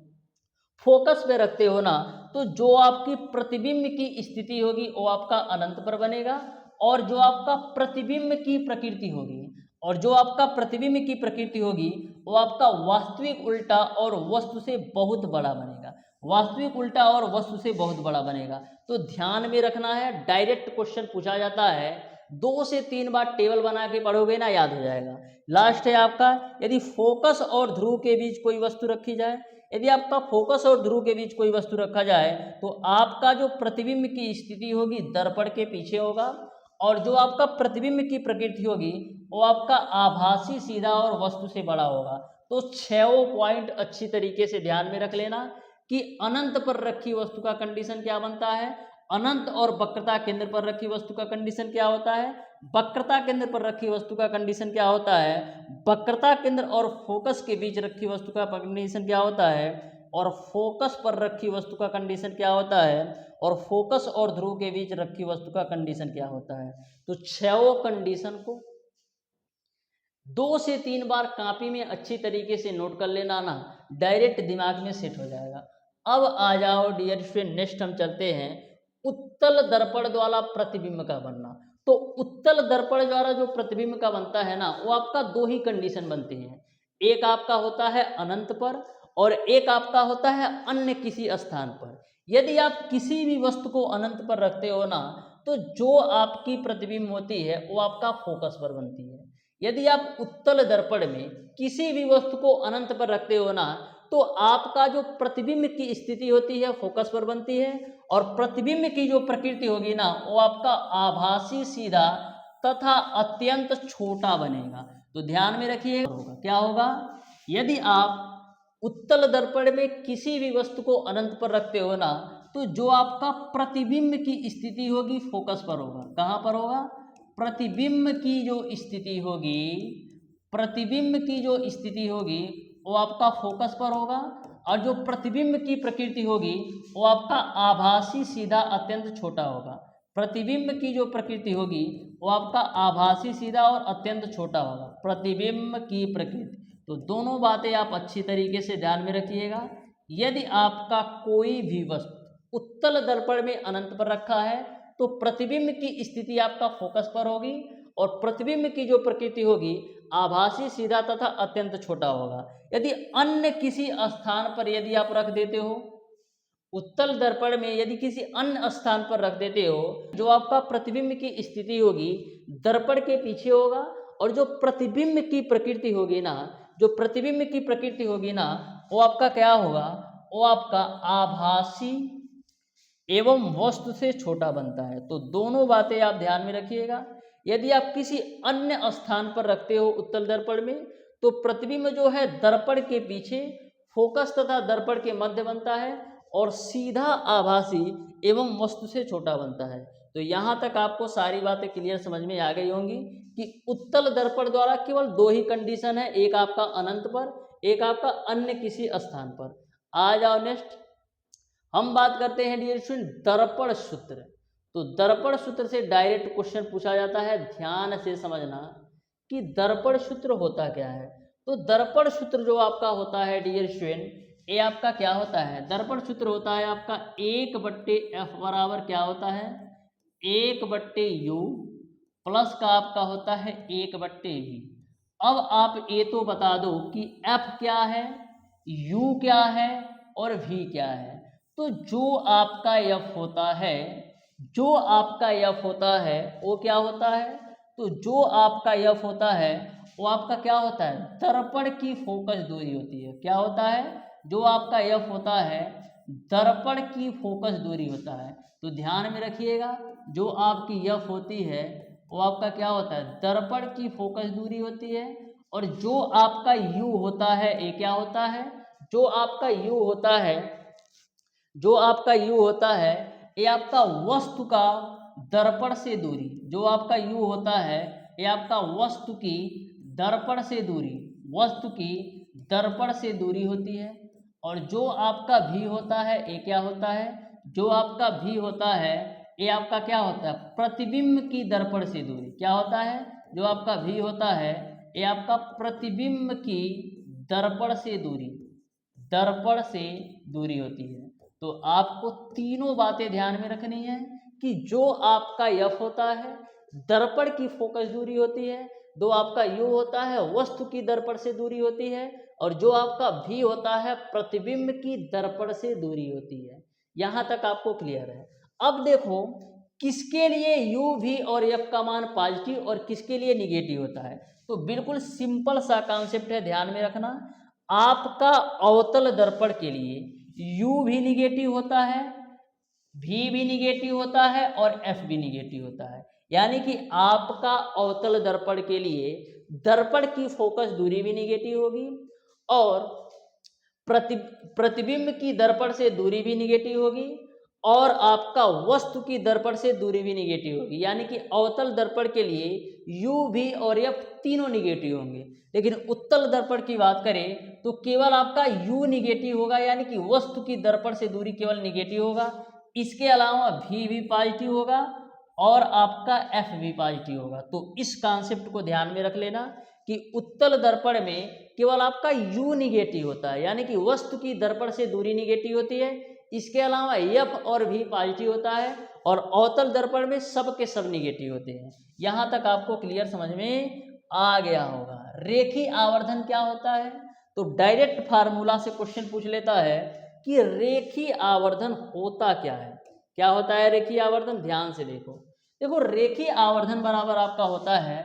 फोकस पे रखते हो ना, तो जो आपकी प्रतिबिंब की स्थिति होगी वो आपका अनंत पर बनेगा, और जो आपका प्रतिबिंब की प्रकृति होगी वो आपका वास्तविक उल्टा और वस्तु से बहुत बड़ा बनेगा। वास्तविक उल्टा और वस्तु से बहुत बड़ा बनेगा। तो ध्यान में रखना है, डायरेक्ट क्वेश्चन पूछा जाता है, 2 से 3 बार टेबल बना के पढ़ोगे ना याद हो जाएगा। लास्ट है आपका, यदि फोकस और ध्रुव के बीच कोई वस्तु रखी जाए, यदि आपका फोकस और ध्रुव के बीच कोई वस्तु रखा जाए तो आपका जो प्रतिबिंब की स्थिति होगी दर्पण के पीछे होगा, और जो आपका प्रतिबिंब की प्रकृति होगी वो आपका आभासी सीधा और वस्तु से बड़ा होगा। तो 6 पॉइंट अच्छी तरीके से ध्यान में रख लेना कि अनंत पर रखी वस्तु का कंडीशन क्या बनता है, अनंत और वक्रता केंद्र पर रखी वस्तु का कंडीशन क्या होता है, वक्रता केंद्र पर रखी वस्तु का कंडीशन क्या होता है, वक्रता केंद्र और फोकस के बीच रखी वस्तु का कंडीशन क्या होता है, और फोकस पर रखी वस्तु का कंडीशन क्या होता है, और फोकस और ध्रुव के बीच रखी वस्तु का कंडीशन क्या होता है। तो 6 कंडीशन को 2 से 3 बार कॉपी में अच्छी तरीके से नोट कर लेना ना, डायरेक्ट दिमाग में सेट हो जाएगा। अब आ जाओ डियर स्टूडेंट, नेक्स्ट हम चलते हैं उत्तल दर्पण द्वारा प्रतिबिंब का बनना। तो उत्तल दर्पण द्वारा जो प्रतिबिंब का बनता है ना, वो आपका 2 ही कंडीशन बनती हैं। एक आपका होता है अनंत पर और एक आपका होता है अन्य किसी स्थान पर। यदि आप किसी भी वस्तु को अनंत पर रखते हो ना, तो जो आपकी प्रतिबिंब होती है वो आपका फोकस पर बनती है। यदि आप उत्तल दर्पण में किसी भी वस्तु को अनंत पर रखते हो ना, तो आपका जो प्रतिबिंब की स्थिति होती है फोकस पर बनती है, और प्रतिबिंब की जो प्रकृति होगी ना वो आपका आभासी, सीधा तथा अत्यंत छोटा बनेगा। तो ध्यान में रखिए होगा क्या होगा, यदि आप उत्तल दर्पण में किसी भी वस्तु को अनंत पर रखते हो ना, तो जो आपका प्रतिबिंब की स्थिति होगी फोकस पर होगा। कहाँ पर होगा, प्रतिबिंब की जो स्थिति होगी, प्रतिबिंब की जो स्थिति होगी वो आपका फोकस पर होगा, और जो प्रतिबिंब की प्रकृति होगी वो आपका आभासी, सीधा, अत्यंत छोटा होगा। प्रतिबिंब की जो प्रकृति होगी वो आपका आभासी, सीधा और अत्यंत छोटा होगा, प्रतिबिंब की प्रकृति। तो दोनों बातें आप अच्छी तरीके से ध्यान में रखिएगा। यदि आपका कोई भी वस्तु उत्तल दर्पण में अनंत पर रखा है तो प्रतिबिंब की स्थिति आपका फोकस पर होगी, और प्रतिबिंब की जो प्रकृति होगी आभासी, सीधा तथा अत्यंत छोटा होगा। यदि अन्य किसी स्थान पर यदि आप रख देते हो, उत्तल दर्पण में यदि किसी अन्य स्थान पर रख देते हो, जो आपका प्रतिबिंब की स्थिति होगी दर्पण के पीछे होगा, और जो प्रतिबिंब की प्रकृति होगी ना, जो प्रतिबिंब की प्रकृति होगी ना वो आपका क्या होगा, वो आपका आभासी एवं वस्तु से छोटा बनता है। तो दोनों बातें आप ध्यान में रखिएगा। यदि आप किसी अन्य स्थान पर रखते हो उत्तल दर्पण में, तो प्रतिबिंब जो है दर्पण के पीछे, फोकस तथा दर्पण के मध्य बनता है, और सीधा, आभासी एवं वस्तु से छोटा बनता है। तो यहाँ तक आपको सारी बातें क्लियर समझ में आ गई होंगी कि उत्तल दर्पण द्वारा केवल दो ही कंडीशन है, एक आपका अनंत पर, एक आपका अन्य किसी स्थान पर। आ जाओ नेक्स्ट, हम बात करते हैं डियर स्टूडेंट दर्पण सूत्र। तो दर्पण सूत्र से डायरेक्ट क्वेश्चन पूछा जाता है, ध्यान से समझना कि दर्पण सूत्र होता क्या है। तो दर्पण सूत्र जो आपका होता है डियर स्टूडेंट, ये आपका क्या होता है, दर्पण सूत्र होता है आपका 1/f बराबर क्या होता है, 1/u प्लस का आपका होता है 1/v। अब आप ये तो बता दो कि f क्या है, u क्या है और v क्या है। तो जो आपका f होता है, जो आपका f होता है वो क्या होता है, तो जो आपका f होता है वो आपका क्या होता है, दर्पण की फोकस दूरी होती है। क्या होता है, जो आपका f होता है दर्पण की फोकस दूरी होता है। तो ध्यान में रखिएगा, जो आपकी f होती है वो आपका क्या होता है, दर्पण की फोकस दूरी होती है, और जो आपका u होता है ये क्या होता है, जो आपका u होता है, जो आपका u होता है ये आपका वस्तु का दर्पण से दूरी, जो आपका u होता है ये आपका वस्तु की दर्पण से दूरी, वस्तु की दर्पण से दूरी होती है। और जो आपका v होता है ये क्या होता है, जो आपका v होता है ये आपका क्या होता है, प्रतिबिंब की दर्पण से दूरी। क्या होता है, जो आपका v होता है ये आपका प्रतिबिंब की दर्पण से दूरी, दर्पण से दूरी होती है। तो आपको तीनों बातें ध्यान में रखनी है कि जो आपका f होता है दर्पण की फोकस दूरी होती है, जो आपका u होता है वस्तु की दर्पण से दूरी होती है, और जो आपका v होता है प्रतिबिंब की दर्पण से दूरी होती है। यहाँ तक आपको क्लियर है। अब देखो किसके लिए u, v और f का मान पॉजिटिव और किसके लिए निगेटिव होता है। तो बिल्कुल सिंपल सा कॉन्सेप्ट है, ध्यान में रखना। आपका अवतल दर्पण के लिए u भी निगेटिव होता है, v भी निगेटिव होता है और f भी निगेटिव होता है। यानी कि आपका अवतल दर्पण के लिए दर्पण की फोकस दूरी भी निगेटिव होगी, और प्रतिबिंब की दर्पण से दूरी भी निगेटिव होगी, और आपका वस्तु की दर्पण से दूरी भी निगेटिव होगी। यानी कि अवतल दर्पण के लिए u, v और f तीनों निगेटिव होंगे। लेकिन उत्तल दर्पण की बात करें तो केवल आपका u निगेटिव होगा, यानी कि वस्तु की दर्पण से दूरी केवल निगेटिव होगा। इसके अलावा v भी पॉजिटिव होगा और आपका f भी पॉजिटिव होगा। तो इस कॉन्सेप्ट को ध्यान में रख लेना कि उत्तल दर्पण में केवल आपका u निगेटिव होता है, यानी कि वस्तु की दर्पण से दूरी निगेटिव होती है। इसके अलावा f और v पॉजिटिव होता है, और अवतल दर्पण में सब के सब निगेटिव होते हैं। यहाँ तक आपको क्लियर समझ में आ गया होगा। रेखीय आवर्धन क्या होता है, तो डायरेक्ट फार्मूला से क्वेश्चन पूछ लेता है कि रेखीय आवर्धन होता क्या है। क्या होता है रेखीय आवर्धन, ध्यान से देखो। देखो रेखीय आवर्धन बराबर आपका होता है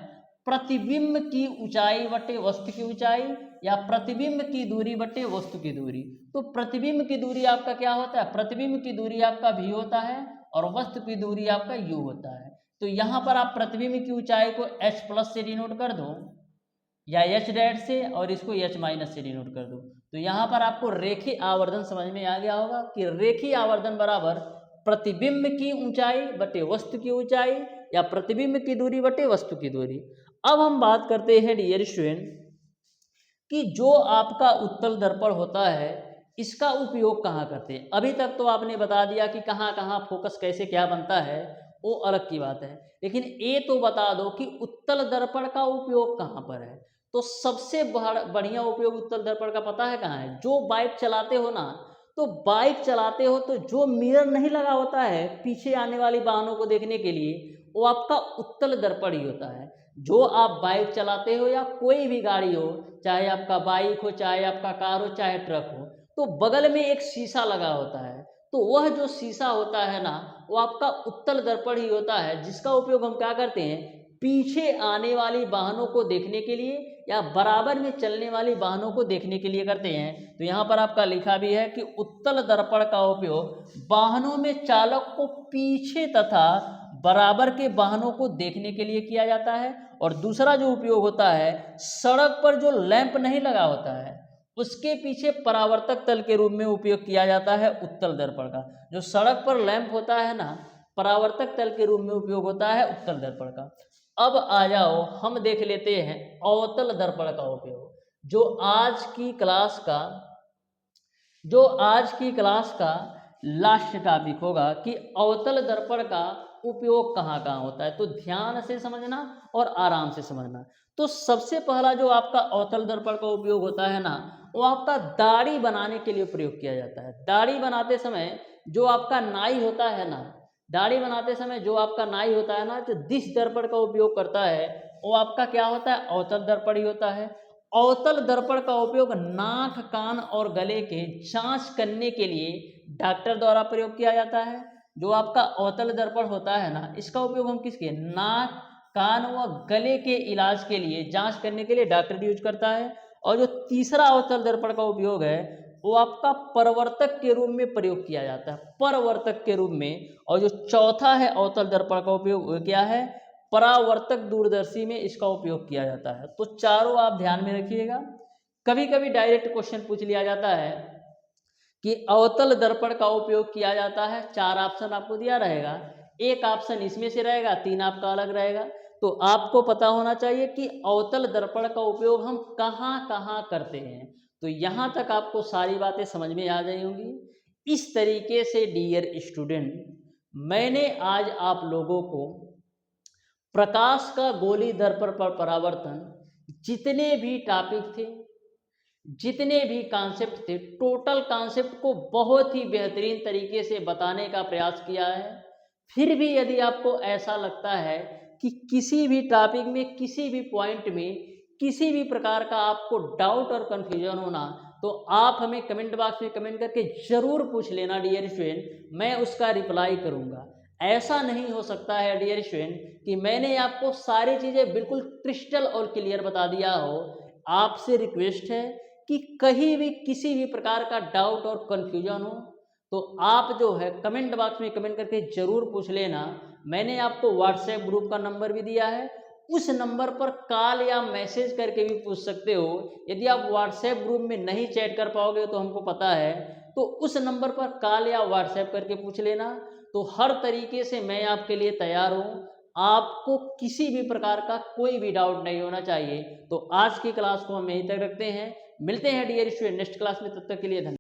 प्रतिबिंब की ऊंचाई बटे वस्तु की ऊंचाई या प्रतिबिंब की दूरी बटे वस्तु की दूरी। तो प्रतिबिंब की दूरी आपका क्या होता है, प्रतिबिंब की दूरी आपका v होता है और वस्तु की दूरी आपका u होता है। तो यहाँ पर आप प्रतिबिंब की ऊंचाई को h प्लस से डिनोट कर दो या h डैश से और इसको h माइनस से डिनोट कर दो। तो यहाँ पर आपको रेखीय आवर्धन समझ में आ गया होगा कि रेखीय आवर्धन बराबर प्रतिबिंब की ऊंचाई बटे वस्तु की ऊंचाई या प्रतिबिंब की दूरी बटे वस्तु की दूरी। अब हम बात करते हैं डियर स्टूडेंट कि जो आपका उत्तल दर्पण होता है इसका उपयोग कहाँ करते हैं। अभी तक तो आपने बता दिया कि कहाँ कहाँ फोकस कैसे क्या बनता है, वो अलग की बात है, लेकिन ये तो बता दो कि उत्तल दर्पण का उपयोग कहाँ पर है। तो सबसे बढ़िया उपयोग उत्तल दर्पण का पता है कहाँ है, जो बाइक चलाते हो ना, तो बाइक चलाते हो तो जो मिरर नहीं लगा होता है पीछे आने वाली वाहनों को देखने के लिए, वो आपका उत्तल दर्पण ही होता है। जो आप बाइक चलाते हो या कोई भी गाड़ी हो, चाहे आपका बाइक हो, चाहे आपका कार हो, चाहे ट्रक हो, तो बगल में एक शीशा लगा होता है। तो वह जो शीशा होता है ना, वो आपका उत्तल दर्पण ही होता है, जिसका उपयोग हम क्या करते हैं, पीछे आने वाली वाहनों को देखने के लिए या बराबर में चलने वाली वाहनों को देखने के लिए करते हैं। तो यहाँ पर आपका लिखा भी है कि उत्तल दर्पण का उपयोग वाहनों में चालक को पीछे तथा बराबर के वाहनों को देखने के लिए किया जाता है। और दूसरा जो उपयोग होता है, सड़क पर जो लैंप नहीं लगा होता है उसके पीछे परावर्तक तल के रूप में उपयोग किया जाता है उत्तल दर्पण का। जो सड़क पर लैंप होता है ना, परावर्तक तल के रूप में उपयोग होता है उत्तल दर्पण का। अब आ जाओ हम देख लेते हैं अवतल दर्पण का उपयोग, जो आज की क्लास का लास्ट टॉपिक होगा कि अवतल दर्पण का उपयोग कहाँ कहाँ होता है। तो ध्यान से समझना और आराम से समझना। तो सबसे पहला जो आपका अवतल दर्पण का उपयोग होता है ना, वो आपका दाढ़ी बनाने के लिए प्रयोग किया जाता है। दाढ़ी बनाते समय जो आपका नाई होता है ना, दाढ़ी बनाते समय जो आपका नाई होता है ना, जो दिश दर्पण का उपयोग करता है वो आपका क्या होता है, अवतल दर्पण ही होता है। अवतल दर्पण का उपयोग नाक, कान और गले के जांच करने के लिए डॉक्टर द्वारा प्रयोग किया जाता है। जो आपका अवतल दर्पण होता है ना, इसका उपयोग हम किसके, नाक, कान व गले के इलाज के लिए, जांच करने के लिए डॉक्टर यूज करता है। और जो तीसरा अवतल दर्पण का उपयोग है वो आपका परावर्तक के रूप में प्रयोग किया जाता है, परावर्तक के रूप में। और जो चौथा है अवतल दर्पण का उपयोग क्या है, परावर्तक दूरदर्शी में इसका उपयोग किया जाता है। तो चारों आप ध्यान में रखिएगा। कभी कभी डायरेक्ट क्वेश्चन पूछ लिया जाता है कि अवतल दर्पण का उपयोग किया जाता है, 4 ऑप्शन आपको दिया रहेगा, एक ऑप्शन इसमें से रहेगा, 3 आपका अलग रहेगा। तो आपको पता होना चाहिए कि अवतल दर्पण का उपयोग हम कहाँ कहाँ करते हैं। तो यहाँ तक आपको सारी बातें समझ में आ गई होंगी। इस तरीके से डियर स्टूडेंट, मैंने आज आप लोगों को प्रकाश का गोली दर्पण पर परावर्तन जितने भी टॉपिक थे, जितने भी कॉन्सेप्ट थे, टोटल कॉन्सेप्ट को बहुत ही बेहतरीन तरीके से बताने का प्रयास किया है। फिर भी यदि आपको ऐसा लगता है कि किसी भी टॉपिक में, किसी भी पॉइंट में, किसी भी प्रकार का आपको डाउट और कन्फ्यूजन होना, तो आप हमें कमेंट बॉक्स में कमेंट करके ज़रूर पूछ लेना डियर स्टूडेंट, मैं उसका रिप्लाई करूँगा। ऐसा नहीं हो सकता है डियर स्टूडेंट कि मैंने आपको सारी चीज़ें बिल्कुल क्रिस्टल और क्लियर बता दिया हो। आपसे रिक्वेस्ट है कि कहीं भी किसी भी प्रकार का डाउट और कन्फ्यूजन हो तो आप जो है कमेंट बॉक्स में कमेंट करके ज़रूर पूछ लेना। मैंने आपको व्हाट्सएप ग्रुप का नंबर भी दिया है, उस नंबर पर कॉल या मैसेज करके भी पूछ सकते हो। यदि आप व्हाट्सएप ग्रुप में नहीं चैट कर पाओगे तो हमको पता है, तो उस नंबर पर कॉल या व्हाट्सएप करके पूछ लेना। तो हर तरीके से मैं आपके लिए तैयार हूँ, आपको किसी भी प्रकार का कोई भी डाउट नहीं होना चाहिए। तो आज की क्लास को हम यहीं तक रखते हैं, मिलते हैं डियर स्टूडेंट नेक्स्ट क्लास में, तब तक के लिए धन्यवाद।